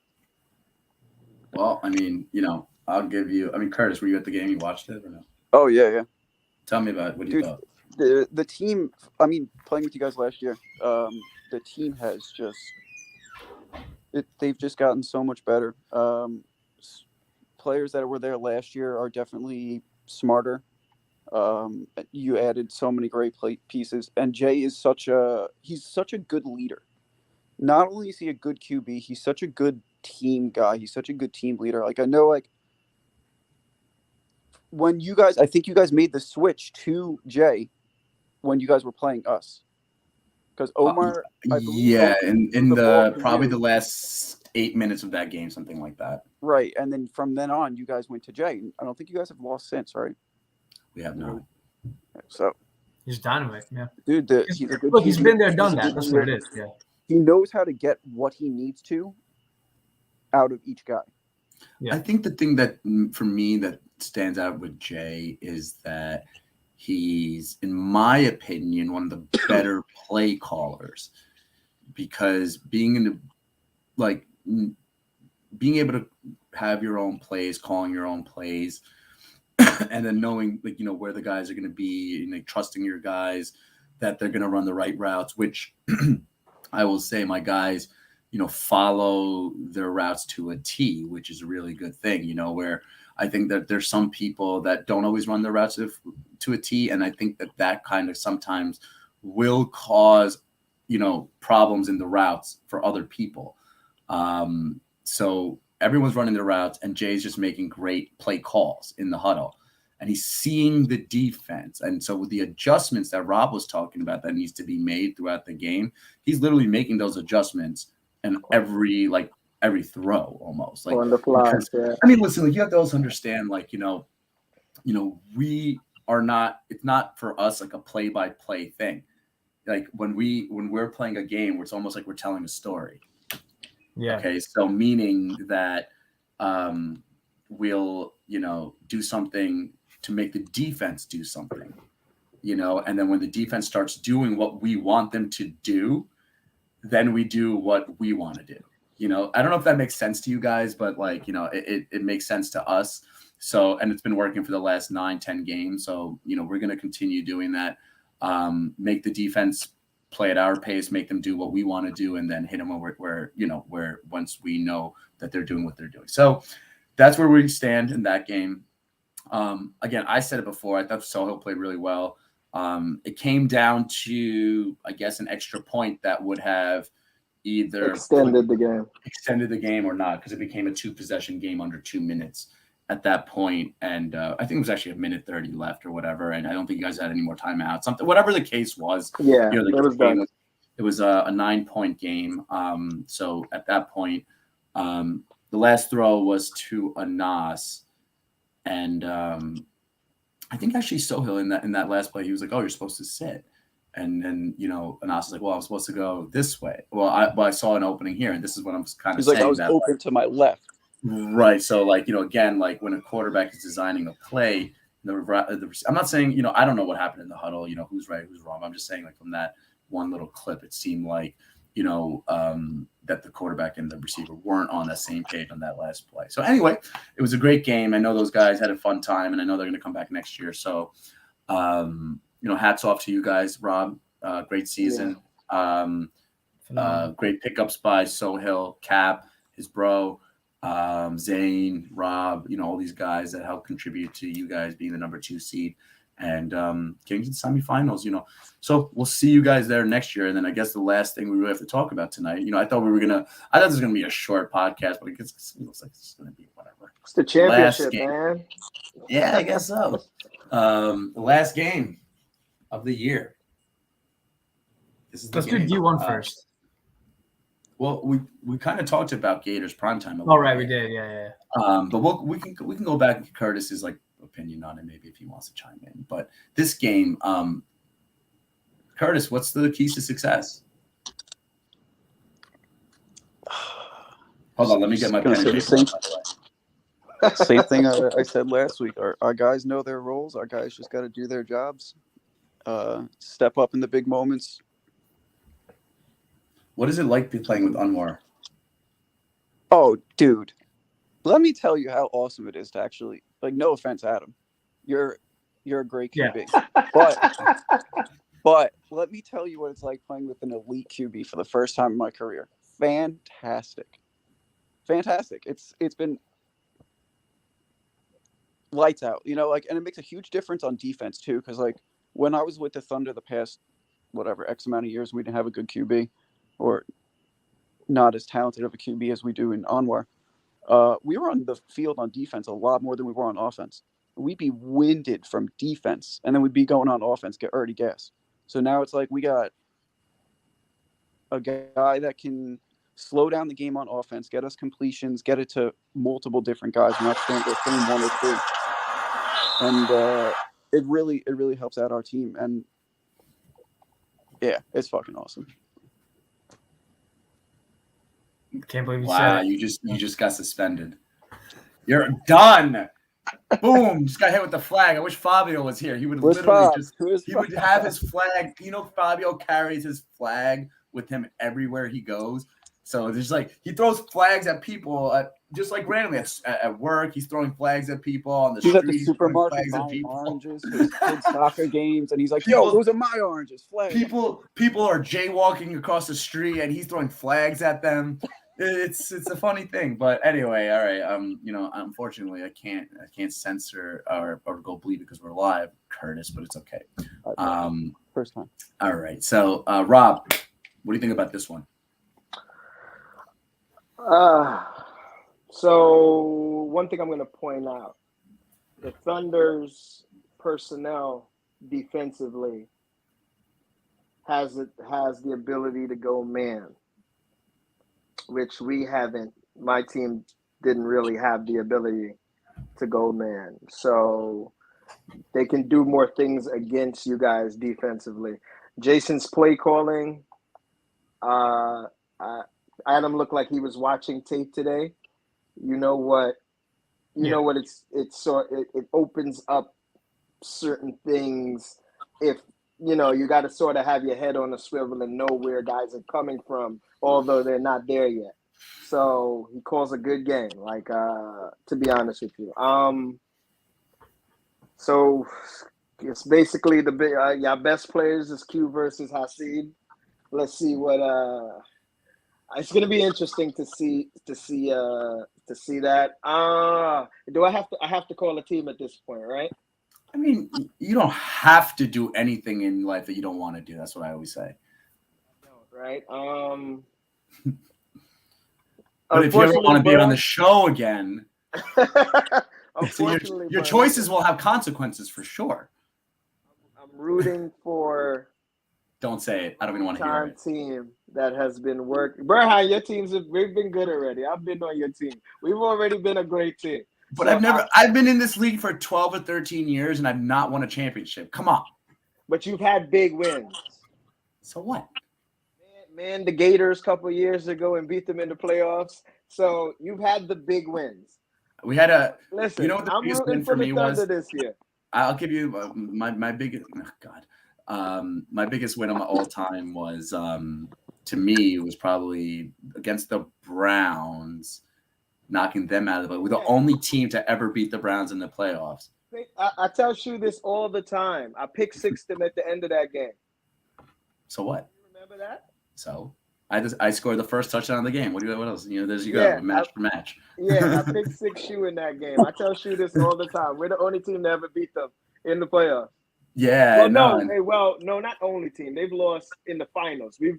Well, I mean, I'll give you. I mean, Curtis, were you at the game? You watched it or no? Oh yeah. Tell me about it. What do you thought? The team. I mean, playing with you guys last year, the team has just they've just gotten so much better. Players that were there last year are definitely smarter. You added so many great pieces, and Jay is such a good leader. Not only is he a good QB, he's such a good team guy. He's such a good team leader. Like, I know, like, when I think you guys made the switch to Jay when you guys were playing us. Because Omar, I believe, in the probably the last 8 minutes of that game, something like that. Right, and then from then on, you guys went to Jay. I don't think you guys have lost since, right? We have not. So he's dynamite, yeah. Dude, he's been there, done that. That's what it is. Yeah. He knows how to get what he needs to out of each guy. Yeah. I think the thing that, for me, that stands out with Jay is that he's, in my opinion, one of the better play callers, because being able to have your own plays, calling your own plays, and then knowing, like, where the guys are going to be, and like trusting your guys that they're going to run the right routes, which I will say my guys, follow their routes to a T, which is a really good thing, where I think that there's some people that don't always run their routes to a T. And I think that kind of sometimes will cause, problems in the routes for other people. So everyone's running their routes, and Jay's just making great play calls in the huddle. And he's seeing the defense. And so with the adjustments that Rob was talking about that needs to be made throughout the game, he's literally making those adjustments in every throw almost. Like, on the fly. Because, yeah. I mean, listen, like, you have to also understand, like, we are not, it's not for us like a play-by-play thing. Like when we're playing a game, it's almost like we're telling a story. Yeah. Okay. So meaning that we'll, do something to make the defense do something, and then when the defense starts doing what we want them to do, then we do what we want to do. I don't know if that makes sense to you guys, but like, it makes sense to us. So, and it's been working for the last 9-10 games. So, we're going to continue doing that. Make the defense play at our pace, make them do what we want to do, and then hit them where once we know that they're doing what they're doing. So that's where we stand in that game. Again, I said it before. I thought Soho played really well. It came down to, I guess, an extra point that would have either extended the game or not, because it became a 2-possession game under 2 minutes at that point. And I think it was actually 1:30 left or whatever. And I don't think you guys had any more timeouts. Something, whatever the case was. Yeah, it was done. It was a 9-point game. So at that point, the last throw was to Anas. And I think actually Sohail in that last play, he was like, "Oh, you're supposed to sit," and then Anas was like, "Well, I'm supposed to go this way." Well, I saw an opening here, and this is what I'm kind of saying. He's like, "I was open to my left." Right. So, like, again, like when a quarterback is designing a play, I'm not saying I don't know what happened in the huddle. Who's right, who's wrong. I'm just saying, like, from that one little clip, it seemed like that the quarterback and the receiver weren't on the same page on that last play. So anyway, it was a great game. I know those guys had a fun time, and I know they're going to come back next year. So, hats off to you guys, Rob. Great season. Great pickups by Sohail, Cap, his bro, Zane, Rob, all these guys that help contribute to you guys being the number 2 seed and getting to the semifinals, So we'll see you guys there next year. And then I guess the last thing we really have to talk about tonight, I thought this was going to be a short podcast, but it looks like it's going to be whatever. It's the championship, man. Yeah, I guess so. The last game of the year. Let's do D1 first. Well, we kind of talked about Gators primetime. Oh, right, we did. Yeah. But we can go back to Curtis's like opinion on it, maybe if he wants to chime in. But this game, Curtis, what's the keys to success? Hold on, let me get my pen and paper. Same thing I said last week. Our guys know their roles. Our guys just got to do their jobs. Step up in the big moments. What is it like playing with Anwar? Oh, dude. Let me tell you how awesome it is to actually, like, no offense, Adam. You're a great QB. Yeah. But let me tell you what it's like playing with an elite QB for the first time in my career. Fantastic. It's been lights out, you know, like, and it makes a huge difference on defense too, because like when I was with the Thunder the past X amount of years, we didn't have a good QB, or not as talented of a QB as we do in Anwar. We were on the field on defense a lot more than we were on offense. We'd be winded from defense, and then we'd be going on offense, get already gas. So now it's like we got a guy that can slow down the game on offense, get us completions, get it to multiple different guys. We're not staying with one or two. And it really helps out our team. And yeah, it's fucking awesome. Can't believe you wow, said it. you just got suspended. You're done. Boom! Just got hit with the flag. I wish Fabio was here. He would would have his flag. You know, Fabio carries his flag with him everywhere he goes. So there's like he throws flags at people just like randomly at work. He's throwing flags at people on the street. He's at the supermarket buying oranges for his kids' soccer games, and he's like, "Yo, those are my oranges." Flags. People are jaywalking across the street, and he's throwing flags at them. It's a funny thing, but anyway, all right. You know, unfortunately, I can't censor or go bleed because we're live, Curtis, but it's okay. First time. All right. So, Rob, what do you think about this one? So one thing I'm going to point out, the Thunder's personnel defensively has the ability to go man, which we haven't. My team didn't really have the ability to go man. So they can do more things against you guys defensively. Jason's play calling, Adam looked like he was watching tape today. You know what it opens up certain things if you know you got to sort of have your head on a swivel and know where guys are coming from, although they're not there yet. So he calls a good game, like to be honest with you. So it's basically your best players is Q versus Hasid. Let's see what it's going to be interesting to see that. Do I have to call a team at this point, right? I mean, you don't have to do anything in life that you don't want to do. That's what I always say. Right. But if you ever want to be on the show again, so your choices will have consequences for sure. I'm rooting for. Don't say it. I don't even want to hear it. Team that has been working. Burhan, your we've been good already. I've been on your team. We've already been a great team. But so I've been in this league for 12 or 13 years and I've not won a championship. Come on. But you've had big wins. So what? Man, the Gators a couple of years ago and beat them in the playoffs. So you've had the big wins. We had listen. You know what the biggest win for me was this year. I'll give you my biggest. Oh God, my biggest win of my all time was to me was probably against the Browns, knocking them out of the play. We're the only team to ever beat the Browns in the playoffs. I tell Shu this all the time. I pick six them at the end of that game. So what? You remember that? So I scored the first touchdown of the game. What else? You know, there's you go, match for match. Yeah, I picked six Shu in that game. I tell Shu this all the time. We're the only team to ever beat them in the playoffs. Yeah. No, not only team. They've lost in the finals. We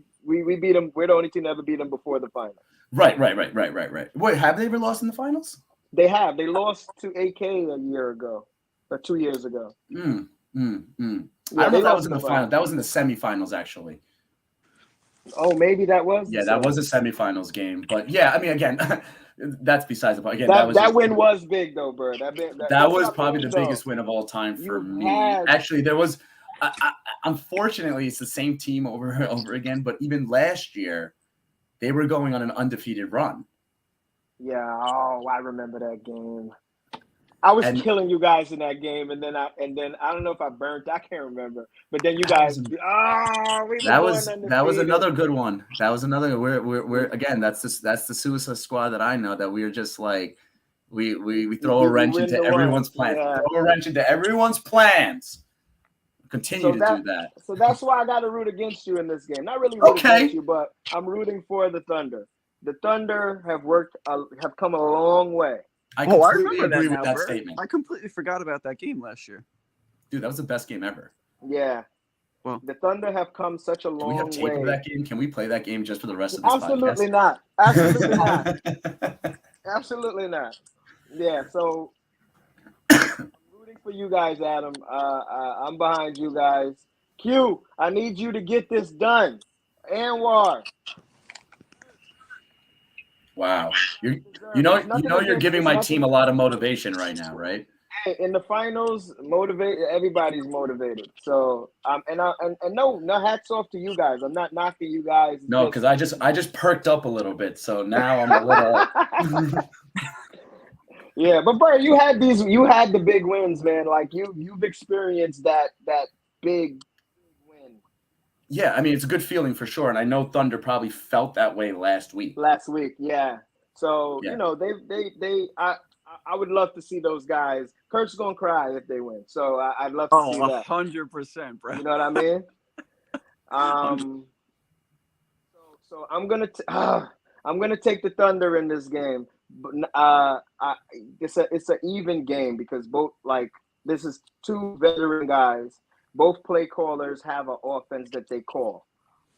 beat them. We're the only team to ever beat them before the finals. Right. Wait, have they ever lost in the finals? They have. They lost to AK a year ago or 2 years ago. Yeah, I don't know if that was in the final. That was in the semifinals, actually. Oh, maybe that was. Yeah, that was a semifinals game. But yeah, I mean, again, that's besides the point. Again, that win was big though, bro. That was probably the biggest win of all time for me. Actually, there was. Unfortunately, it's the same team over and over again. But even last year, they were going on an undefeated run. Yeah. Oh, I remember that game. I was killing you guys in that game, and then I don't know if I burnt. I can't remember. But then you guys. That was another good one. That was another. We're again. That's the Suicide Squad that I know. That we are just like we throw a wrench into everyone's plans. Yeah. Throw a wrench into everyone's plans. Continue to do that. So that's why I got to root against you in this game. Not really root against you, but I'm rooting for the Thunder. The Thunder have come a long way. I completely agree with that statement. I completely forgot about that game last year. Dude, that was the best game ever. Yeah. Well, the Thunder have come such a long way. Do we have tape of that game? Can we play that game just for the rest of this Absolutely podcast? Not. Absolutely not. Absolutely not. Yeah, so I'm rooting for you guys, Adam. I'm behind you guys. Q, I need you to get this done. Anwar. Wow. You're giving my team a lot of motivation right now, right? Hey, in the finals, everybody's motivated. So no hats off to you guys. I'm not knocking you guys. No, because I just perked up a little bit. So now I'm a little Yeah, but bro, you had the big wins, man. Like you've experienced that big win. Yeah, I mean, it's a good feeling for sure. And I know Thunder probably felt that way last week. Yeah. So, yeah. I would love to see those guys. Kurt's going to cry if they win. So I'd love to see that. 100%, bro. You know what I mean? So I'm going to take the Thunder in this game. But it's an even game because both, like, this is two veteran guys. Both play callers have an offense that they call.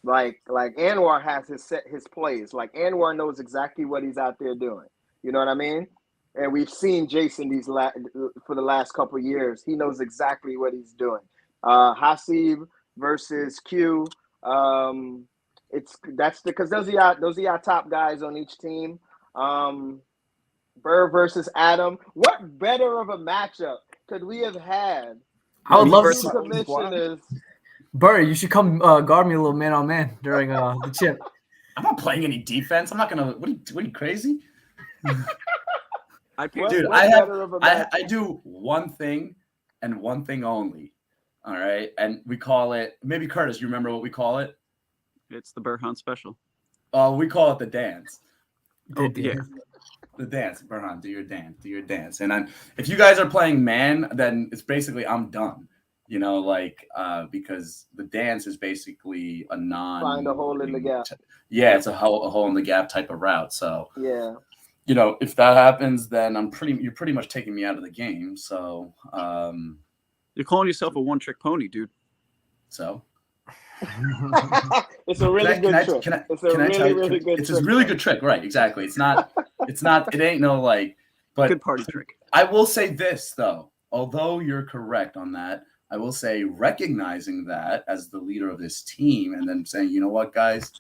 Like Anwar has his plays. Like Anwar knows exactly what he's out there doing. You know what I mean? And we've seen Jason for the last couple of years. He knows exactly what he's doing. Hasib versus Q. Because those are your top guys on each team. Burr versus Adam. What better of a matchup could we have had? I would love to. Commissioners. Burr, you should come guard me a little man-on-man during the chip. I'm not playing any defense. I'm not gonna. What are you crazy? I do one thing and one thing only. All right, and we call it. Maybe Curtis, you remember what we call it? It's the Burhan special. Oh, we call it the dance. Yeah. The dance, Burhan, do your dance. And if you guys are playing man, then it's basically I'm done. You know, like because the dance is basically a find a hole in the gap. Yeah, it's a hole in the gap type of route. So yeah, you know, if that happens, then you're pretty much taking me out of the game. So you're calling yourself a one-trick pony, dude. So it's a really good trick. It's a really good trick, right? Exactly. It ain't no like, but good party trick. I will say this though, although you're correct on that, I will say recognizing that as the leader of this team and then saying, you know what, guys,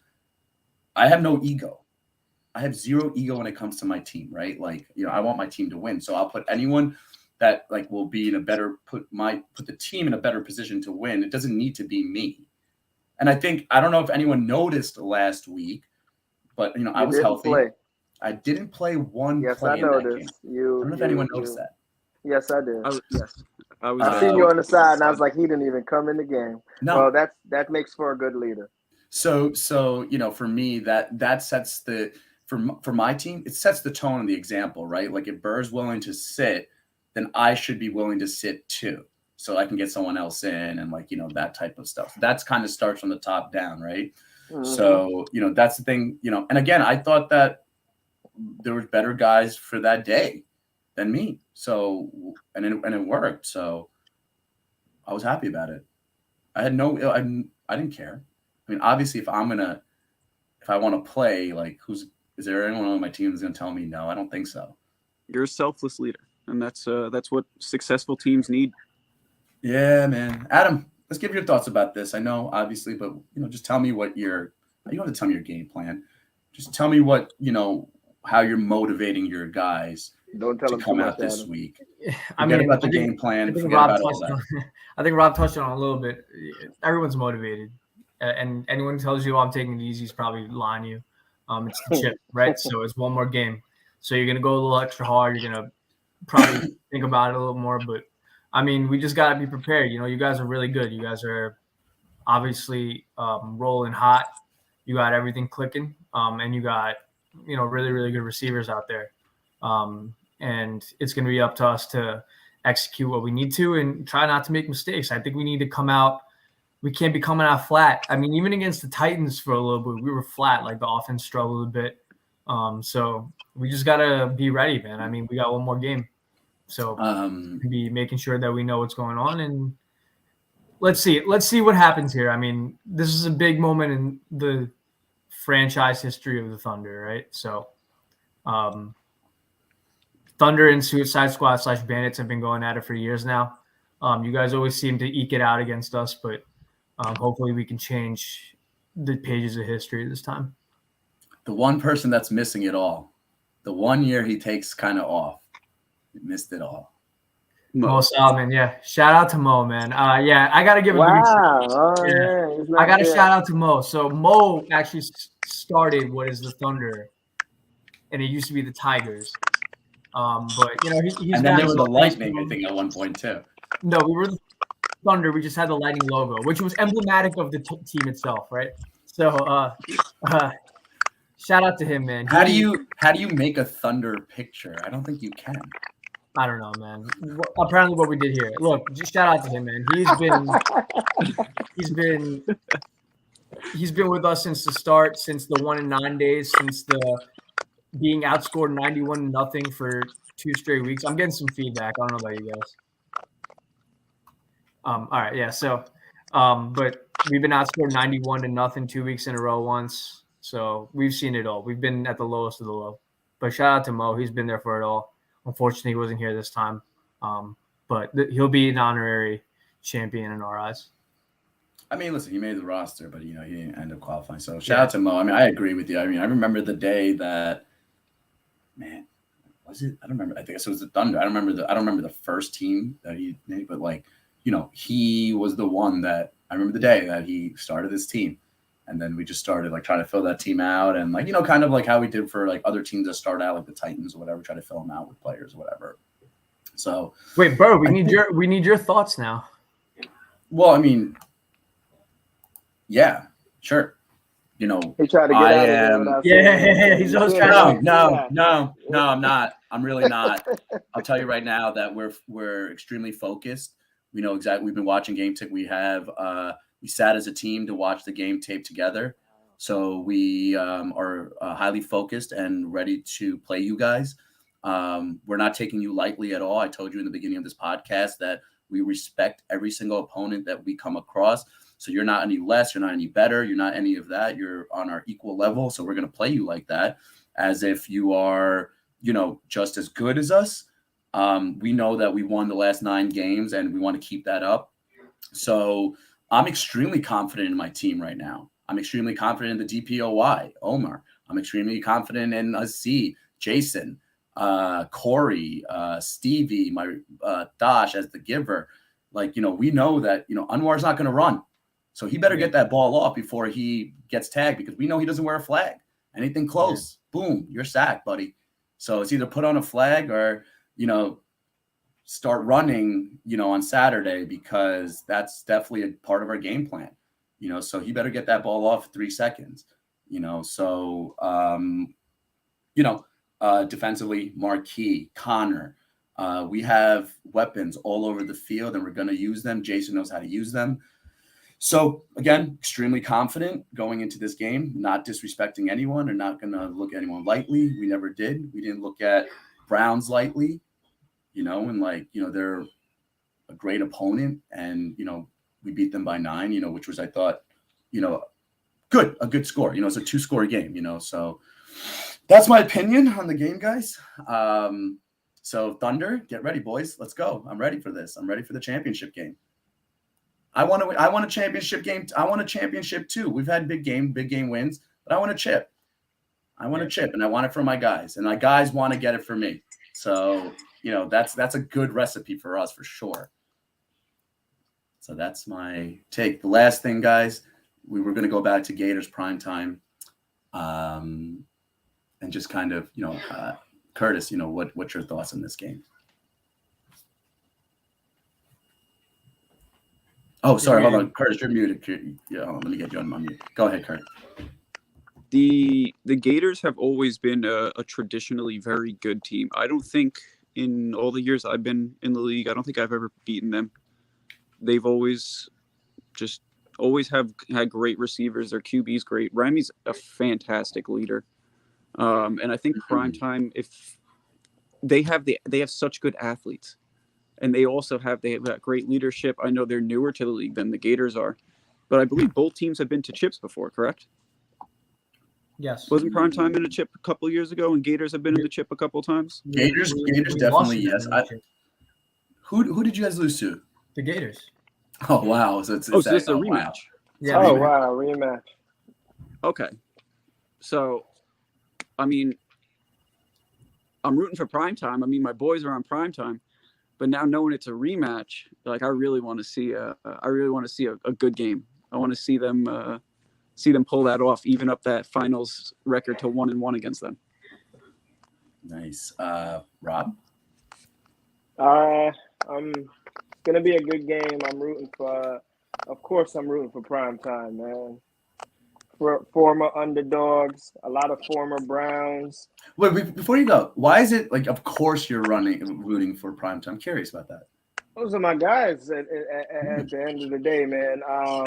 I have no ego. I have zero ego when it comes to my team, right? Like, you know, I want my team to win. So I'll put anyone that like will be in a better, put the team in a better position to win. It doesn't need to be me. And I don't know if anyone noticed last week, but you know, I was healthy. I didn't play one play in that game. I don't know if anyone noticed that. Yes, I did. I seen you on the side, and I was like, he didn't even come in the game. No, well, that makes for a good leader. So you know, for me, that sets the for my team, it sets the tone and the example, right? Like if Burr's willing to sit, then I should be willing to sit too, so I can get someone else in and like, you know, that type of stuff. That's kind of starts from the top down, right? Mm-hmm. So, you know, that's the thing, you know, and again, I thought that there was better guys for that day than me. So, and it worked. So I was happy about it. I didn't care. I mean, obviously if I want to play, like is there anyone on my team who's going to tell me no? I don't think so. You're a selfless leader, and that's what successful teams need. Yeah, man. Adam, let's give your thoughts about this. I know, obviously, but you know, just tell me what your You don't have to tell me your game plan. Just tell me what, how you're motivating your guys Don't tell to them too come much, out this Adam. week. I Forget mean, about the I think- game plan. I think Forget Rob about all touched that. on. I think Rob touched on it a little bit. Everyone's motivated, and anyone who tells you I'm taking it easy is probably lying to you. It's the chip, right? So it's one more game. So you're gonna go a little extra hard. You're gonna probably think about it a little more. But I mean, we just gotta be prepared. You guys are really good. You guys are obviously rolling hot. You got everything clicking, and you got really, really good receivers out there. And it's going to be up to us to execute what we need to and try not to make mistakes. I think we need to come out. We can't be coming out flat. I mean, even against the Titans for a little bit, we were flat. Like the offense struggled a bit. So we just got to be ready, man. I mean, we got one more game. So be making sure that we know what's going on. And let's see what happens here. I mean, this is a big moment in the franchise history of the Thunder, right? So Thunder and Suicide Squad / Bandits have been going at it for years now. You guys always seem to eke it out against us, but hopefully we can change the pages of history this time. The one person that's missing it all, the 1 year he takes kind of off, he missed it all. Mo Salman, yeah. Shout out to Mo, man. Yeah, I got to give a big I got to shout out to Mo. So Mo actually started what is the Thunder, and it used to be the Tigers. But he's and then there was the Lightning, I think, at one point too. No, we were the Thunder. We just had the Lightning logo, which was emblematic of the team itself, right? So, shout out to him, man. How do you make a Thunder picture? I don't think you can. I don't know, man. Apparently, what we did here. Look, just shout out to him, man. He's been with us since the start, since the 1-9 days, since the being outscored 91-0 for 2 straight weeks. I'm getting some feedback. I don't know about you guys. All right, yeah. So, but we've been outscored 91-0 2 weeks in a row once. So we've seen it all. We've been at the lowest of the low. But shout out to Mo. He's been there for it all. Unfortunately, he wasn't here this time. But he'll be an honorary champion in our eyes. I mean, listen, he made the roster, but he didn't end up qualifying. So shout out to Mo. I mean, I agree with you. I mean, I remember the day that, man, was it? I don't remember. I think it was the Thunder. I don't remember the first team that he made, but he was the one that I remember the day that he started this team. And then we just started trying to fill that team out and kind of like how we did for other teams that start out like the Titans or whatever, try to fill them out with players or whatever. So wait, bro, we need your thoughts now. Well, I mean, yeah, sure. He tried to get out of there. He's always trying to. No, I'm not. I'm really not. I'll tell you right now that we're extremely focused. We know exactly. We've been watching game tape. We have we sat as a team to watch the game tape together. So we are highly focused and ready to play you guys. We're not taking you lightly at all. I told you in the beginning of this podcast that we respect every single opponent that we come across. So you're not any less, you're not any better, you're not any of that. You're on our equal level. So we're going to play you like that, as if you are, just as good as us. We know that we won the last 9 games and we want to keep that up. So I'm extremely confident in my team right now. I'm extremely confident in the DPOY, Omar. I'm extremely confident in Z, Jason, Corey, Stevie, my Dash as the giver. We know that, Anwar's not going to run. So he better get that ball off before he gets tagged, because we know he doesn't wear a flag. Anything close, boom, you're sacked, buddy. So it's either put on a flag or, start running, on Saturday, because that's definitely a part of our game plan. So he better get that ball off 3 seconds, defensively, Marquis, Connor, we have weapons all over the field and we're going to use them. Jason knows how to use them. So again, extremely confident going into this game, not disrespecting anyone or not going to look at anyone lightly. We never did. We didn't look at Browns lightly, and they're a great opponent, and, we beat them by 9, which was, I thought, a good score. It's a 2-score game, so that's my opinion on the game, guys. So Thunder, get ready, boys. Let's go. I'm ready for this. I'm ready for the championship game. I want a championship game. I want a championship too. We've had big game wins, but I want a chip. I want a chip, and I want it for my guys, and my guys want to get it for me. So, that's a good recipe for us for sure. So that's my take. The last thing, guys, we were going to go back to Gators primetime, and just kind of, Curtis, what's your thoughts on this game? Oh, sorry, hold on, Curtis, you're muted. Yeah, let me get you on my mute. Go ahead, Curtis. The Gators have always been a traditionally very good team. I don't think in all the years I've been in the league, I don't think I've ever beaten them. They've always have had great receivers. Their QB's great. Remy's a fantastic leader. And I think primetime, if they have such good athletes, and they have that great leadership. I know they're newer to the league than the Gators are, but I believe both teams have been to chips before, correct? Yes. Wasn't primetime in a chip a couple of years ago, and Gators have been in the chip a couple of times? Gators definitely, yes. Who did you guys lose to? The Gators. Oh, wow. So it's this is a rematch. Wow. Yeah. Oh, wow, rematch. Okay. So, I mean, I'm rooting for primetime. I mean, my boys are on primetime, but now knowing it's a rematch, like I really want to see a good game. I want to see them pull that off, even up that finals record to 1-1 against them. Nice. Rob? I'm gonna be a good game. I'm rooting for primetime, man. For former underdogs, a lot of former Browns. Wait, before you go, why is it like? Of course, you're rooting for primetime. I'm curious about that. Those are my guys at the end of the day, man.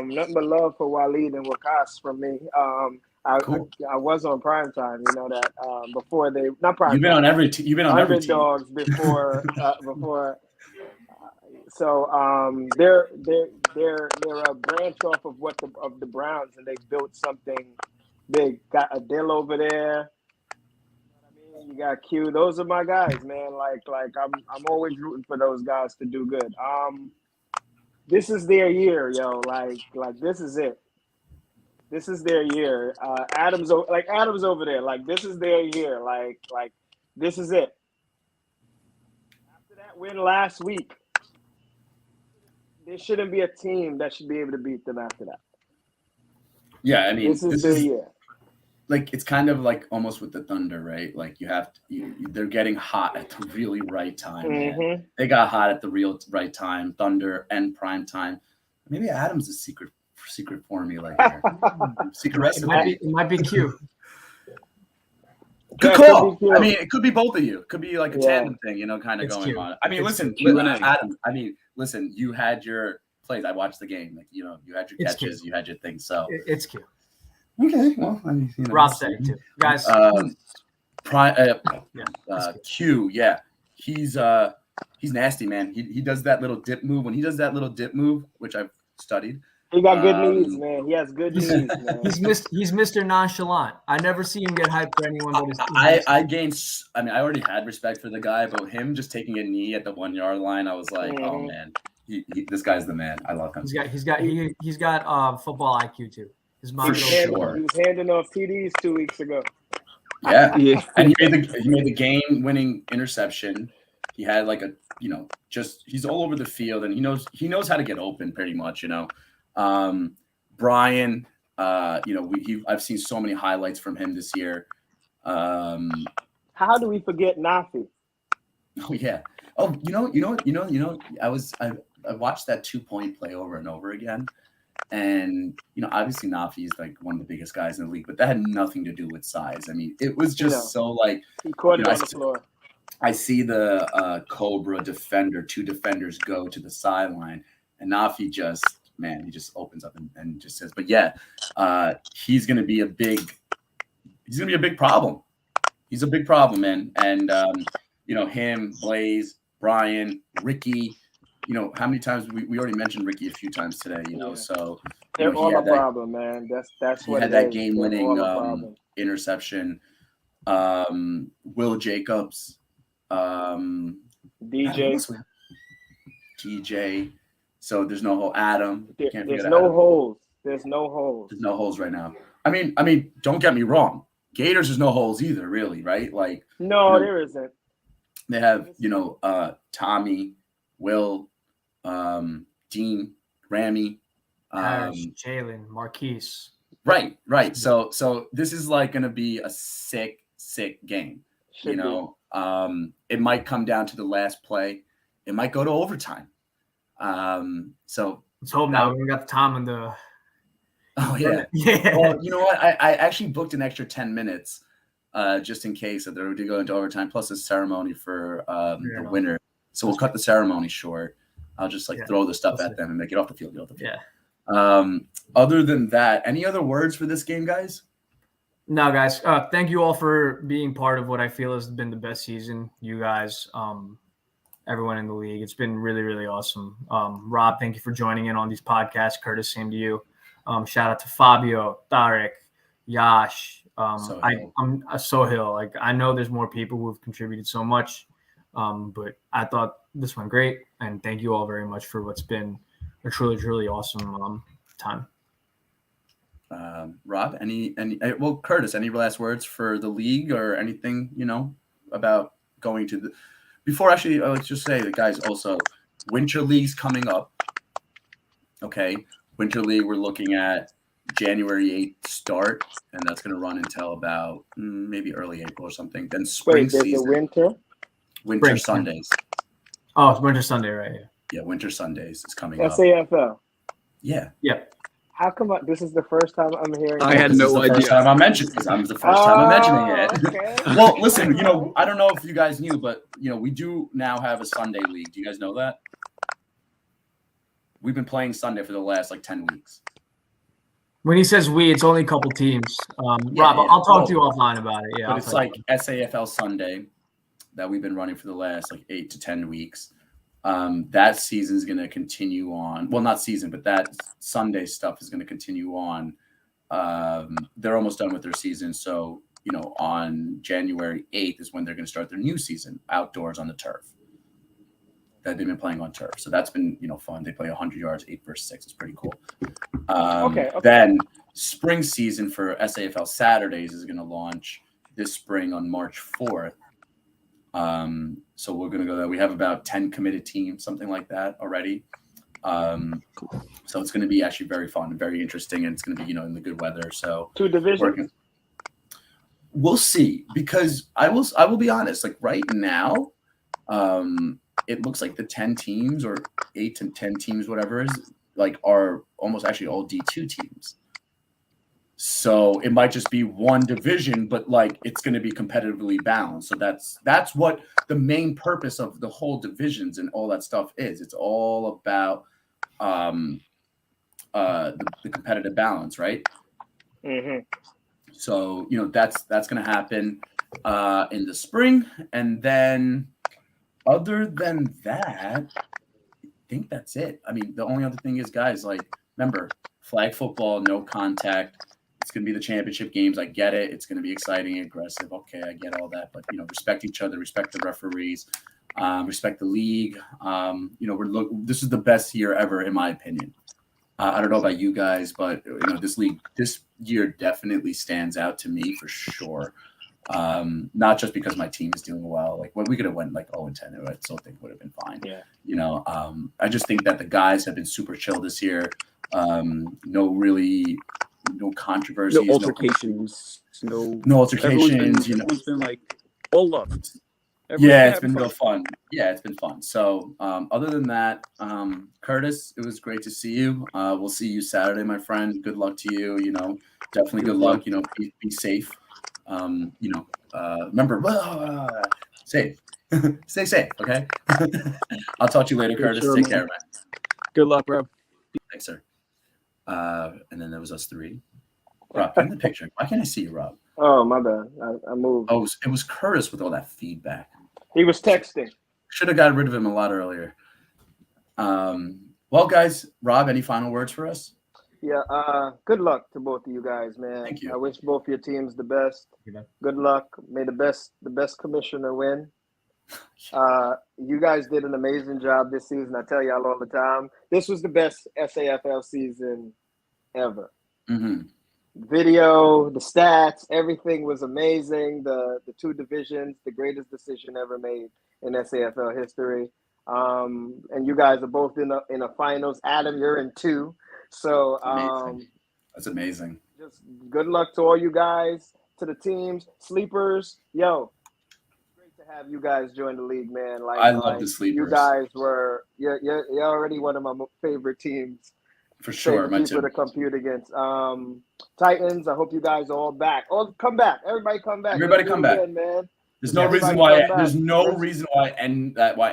Nothing but love for Waleed and Wakas from me. Cool. I was on primetime, you know that before they not primetime. You've been on every team. You've been on every team. Underdogs before before. So they're a branch off of the Browns, and they built something big. Got Adele over there. You got Q. Those are my guys, man. Like I'm always rooting for those guys to do good. This is their year, yo. Like this is it. This is their year. Adams over there. Like this is their year. Like this is it. After that win last week, there shouldn't be a team that should be able to beat them after that. Yeah, I mean, this is their year. Like it's kind of like almost with the Thunder, right? Like they're getting hot at the really right time. Mm-hmm. They got hot at the real right time. Thunder and prime time. Maybe Adams is secret formula here. Secret recipe. It might be Q. Good call. I mean, it could be both of you. It could be like a tandem thing, kind of It's going cute. on. I mean, listen, Adam. I mean, listen. You had your plays. I watched the game. Like, you had your catches. You had your things. So It's Q. Okay. Well, I mean, Rob said it too, guys. Q. Yeah, he's nasty, man. He does that little dip move. When he does that little dip move, which I've studied. He got good knees, man. He has good knees, man. He's Mr. Nonchalant. I never see him get hyped for anyone but his team. I already had respect for the guy, but him just taking a knee at the 1 yard line, I was like, oh man, this guy's the man. I love him. He's got football IQ too. His mom He was handing off TDs 2 weeks ago. Yeah. And he made the game-winning interception. He had like he's all over the field, and he knows how to get open pretty much. Brian, I've seen so many highlights from him this year. How do we forget Nafi? Oh yeah. Oh, I watched that 2-point play over and over again. And, obviously Nafi is like one of the biggest guys in the league, but that had nothing to do with size. I mean, it was just so like he caught it on the floor. I see the Cobra defender, 2 defenders go to the sideline, and Nafi just opens up and just says, but yeah, he's going to be a big problem. He's a big problem, man. And, him, Blaze, Brian, Ricky, how many times we already mentioned Ricky a few times today, so they're all a problem, man. That's what he had that game-winning interception. Will Jacobs, DJ. So there's no hole. Adam, There- can't there's forget no Adam. holes. There's no holes. There's no holes right now. I mean, don't get me wrong. Gators, there's no holes either, really, right? Like No, you know, there isn't. they have, Tommy, Will, Dean, Ramy, Harris, Jalen, Marquise. right. So this is like going to be a sick game. Should be. It might come down to the last play. It might go to overtime. So Let's hope now. We got the time in the. oh yeah. Yeah. Well, you know what? I actually booked an extra 10 minutes just in case that there would go into overtime, plus a ceremony for the winner. So we'll cut the ceremony short. I'll just throw the stuff at them and make it off the field. Yeah. Other than that, any other words for this game, guys? No, guys. Thank you all for being part of what I feel has been the best season. You guys, everyone in the league. It's been really, really awesome. Rob, thank you for joining in on these podcasts. Curtis, same to you. Shout out to Fabio, Tarek, Yash. I'm Sohail. Like, I know there's more people who have contributed so much, but I thought this went great. And thank you all very much for what's been a truly, truly awesome time. Rob, well, Curtis, any last words for the league or anything, about going to before actually, let's just say that, guys, also Winter League's coming up. Okay. Winter League, we're looking at January 8th start, and that's going to run until about maybe early April or something. Then spring season. Winter Spring. Sundays. Oh, it's Winter Sunday, right? Yeah, Winter Sundays is coming up. SAFL. Yeah. Yep. How come this is the first time I'm hearing? I had no idea. First time I'm mentioning this. I'm the first time I'm mentioning it. Okay. Well, listen, I don't know if you guys knew, but we do now have a Sunday league. Do you guys know that? We've been playing Sunday for the last 10 weeks. When he says we, it's only a couple teams. Rob, I'll talk to you offline about it. Yeah, but it's like SAFL Sunday that we've been running for the last 8 to 10 weeks. That season is going to continue on. Well, not season, but that Sunday stuff is going to continue on. They're almost done with their season. So, on January 8th is when they're going to start their new season outdoors on the turf. That they've been playing on turf. So that's been, fun. They play 100 yards, 8 versus 6. It's pretty cool. Okay. Then spring season for SAFL Saturdays is going to launch this spring on March 4th. So we're going to go there. We have about 10 committed teams, something like that already. So it's going to be actually very fun and very interesting, and it's going to be, in the good weather. So 2 divisions. We'll see, because I will be honest, right now, it looks like the 10 teams or 8 to 10 teams, whatever is are almost actually all D2 teams. So it might just be one division, but it's going to be competitively balanced. So that's what the main purpose of the whole divisions and all that stuff is. It's all about the competitive balance, right? Mm-hmm. So that's going to happen in the spring, and then other than that, I think that's it. I mean, the only other thing is, guys, remember, flag football, no contact. It's going to be the championship games. I get it. It's going to be exciting, aggressive. Okay, I get all that. But, respect each other, respect the referees, respect the league. This is the best year ever, in my opinion. I don't know about you guys, but, this league, this year definitely stands out to me for sure. Not just because my team is doing well. When we could have went 0-10, I still think would have been fine. Yeah. I just think that the guys have been super chill this year. No controversies, no altercations, no altercations. Everyone's been all love. It's been real fun. Yeah, it's been fun. So, other than that, Curtis, it was great to see you. We'll see you Saturday, my friend. Good luck to you. Definitely good luck. Be safe. Remember, safe. Stay safe. Okay. I'll talk to you later, Curtis. Sure, Take man. care, man. Good luck, bro. Thanks, sir. And then there was us three. Rob, get in the picture. Why can't I see you, Rob? Oh, my bad. I moved. Oh, it was Curtis with all that feedback. He was texting. Should have gotten rid of him a lot earlier. Well, guys, Rob, any final words for us? Yeah. Good luck to both of you guys, man. Thank you. I wish both your teams the best. Good luck. May the best commissioner win. You guys did an amazing job this season. I tell y'all all the time. This was the best SAFL season ever. Mm-hmm. Video, the stats, everything was amazing. The two divisions, the greatest decision ever made in SAFL history. And you guys are both in the finals. Adam, you're in 2. So That's amazing. Just good luck to all you guys, to the teams, sleepers. Yo, great to have you guys join the league, man. I love the sleepers. You guys you're already one of my favorite teams. For sure, my people to compete against. Titans, I hope you guys are all back. Oh, come back. Everybody come back. Everybody come back. Again, man. There's no reason why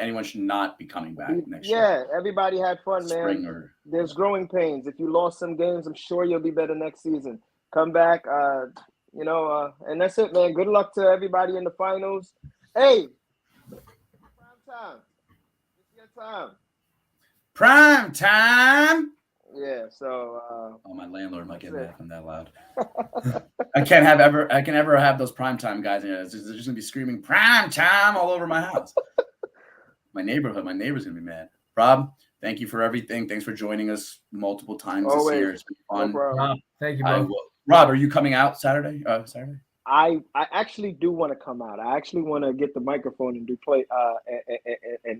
anyone should not be coming back next year. Yeah, everybody had fun, man. There's growing pains. If you lost some games, I'm sure you'll be better next season. Come back, and that's it, man. Good luck to everybody in the finals. Hey, prime time. It's your time. Prime time. Yeah, so my landlord might get mad if I'm that loud. I can ever have those primetime guys. They're just gonna be screaming prime time all over my house. My neighbor's gonna be mad. Rob, thank you for everything. Thanks for joining us multiple times this year. It's been fun. No thank you, bro. Rob, are you coming out Saturday? Saturday? I actually do want to come out. I actually want to get the microphone and do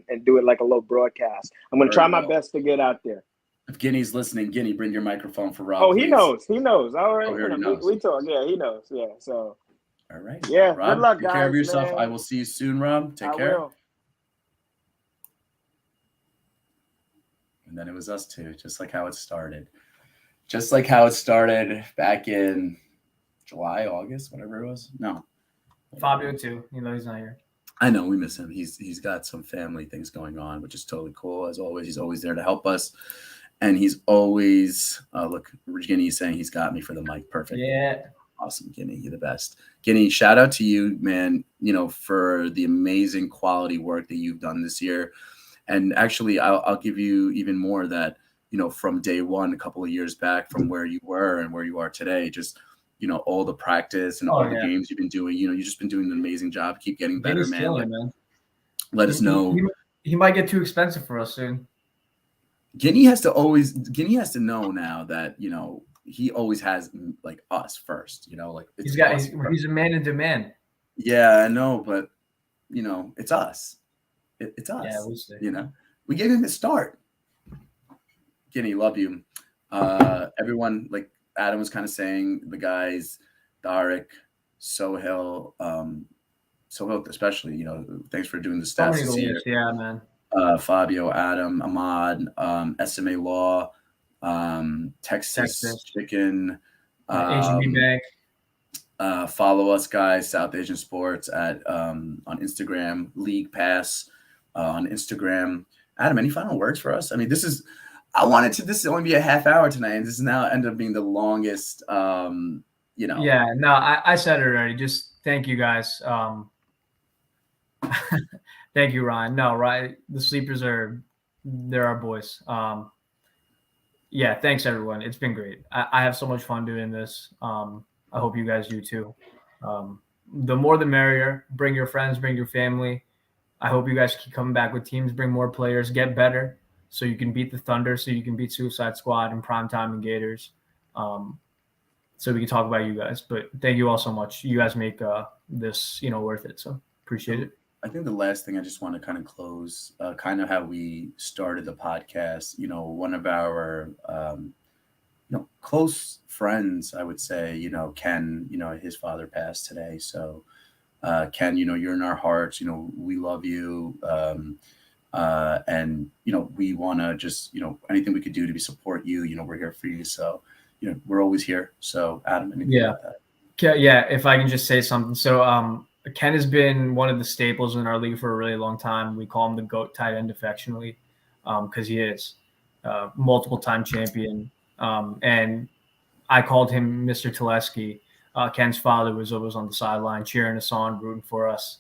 and do it like a little broadcast. I'm gonna try my best to get out there. If Guinea's listening, Guinea, bring your microphone for Rob. Oh, he please. knows. He knows. All right. He knows. We talk. Yeah, he knows. Yeah. So. All right. Yeah. Rob, good luck, take guys. care of yourself. Man. I will see you soon, Rob. Take care. Will. And then it was us two, just like how it started. Just like how it started back in July, August, whatever it was. No. Fabio too. You know he's not here. I know we miss him. He's got some family things going on, which is totally cool. As always, he's always there to help us. And he's always look, Guinea is saying he's got me for the mic. Perfect. Yeah. Awesome, Guinea. You're the best. Guinea, shout out to you, man, for the amazing quality work that you've done this year. And actually, I'll give you even more that, from day one, a couple of years back from where you were and where you are today, just, all the practice and all the games you've been doing, you've just been doing an amazing job. Keep getting better, man. Let us know. He might get too expensive for us soon. Guinea has to know now that, he always has like us first, like he's a man in demand. Yeah, I know, but it's us. It's us. Yeah, we'll see. We gave him the start. Guinea, love you. Everyone, like Adam was kind of saying, the guys, Darek, Sohail, especially, thanks for doing the stats this year. Yeah, man. Fabio, Adam, Ahmad, SMA Law, Texas Chicken, Asian Bank. Follow us, guys, South Asian Sports on Instagram, League Pass on Instagram. Adam, any final words for us? I mean, this is only be a half hour tonight, and this is now ended up being the longest. Yeah, no, I said it already. Just thank you guys. Thank you, Ryan. No, right. The sleepers they're our boys. Yeah, thanks everyone. It's been great. I have so much fun doing this. I hope you guys do too. The more the merrier. Bring your friends, bring your family. I hope you guys keep coming back with teams, bring more players, get better so you can beat the Thunder, so you can beat Suicide Squad and Primetime and Gators. So we can talk about you guys. But thank you all so much. You guys make this, worth it. So appreciate it. I think the last thing I just want to kind of close, kind of how we started the podcast. One of our, close friends, I would say, Ken, his father passed today. So, Ken, you're in our hearts. We love you, and we want to just, anything we could do to support you. We're here for you. So, we're always here. So, Adam, anything about that? Yeah. If I can just say something. So, Ken has been one of the staples in our league for a really long time. We call him the GOAT tight end affectionately because he is multiple-time champion. And I called him Mr. Telesky. Ken's father was always on the sideline cheering us on, rooting for us,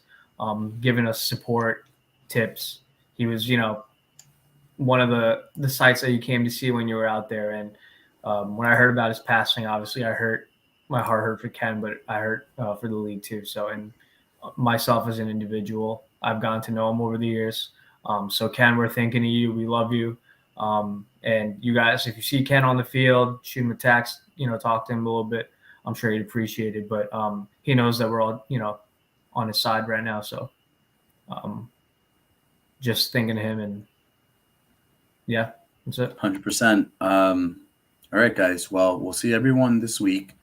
giving us support, tips. He was, one of the sights that you came to see when you were out there. And when I heard about his passing, obviously my heart hurt for Ken, but I hurt for the league too. So, and myself as an individual, I've gotten to know him over the years. So Ken, we're thinking of you. We love you. And you guys, if you see Ken on the field, shoot him a text, talk to him a little bit. I'm sure he'd appreciate it, but he knows that we're all, on his side right now. So just thinking of him, and yeah, that's it. 100%. All right, guys. Well, we'll see everyone this week,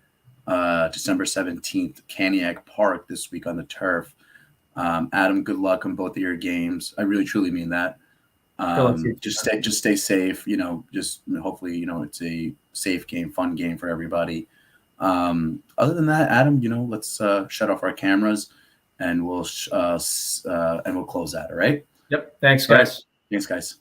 December 17th, Cantiague Park this week on the turf. Adam, good luck on both of your games. I really, truly mean that. Just stay safe. Just hopefully, it's a safe game, fun game for everybody. Other than that, Adam, let's shut off our cameras and we'll close that. All right. Yep. Thanks, guys. Thanks, guys.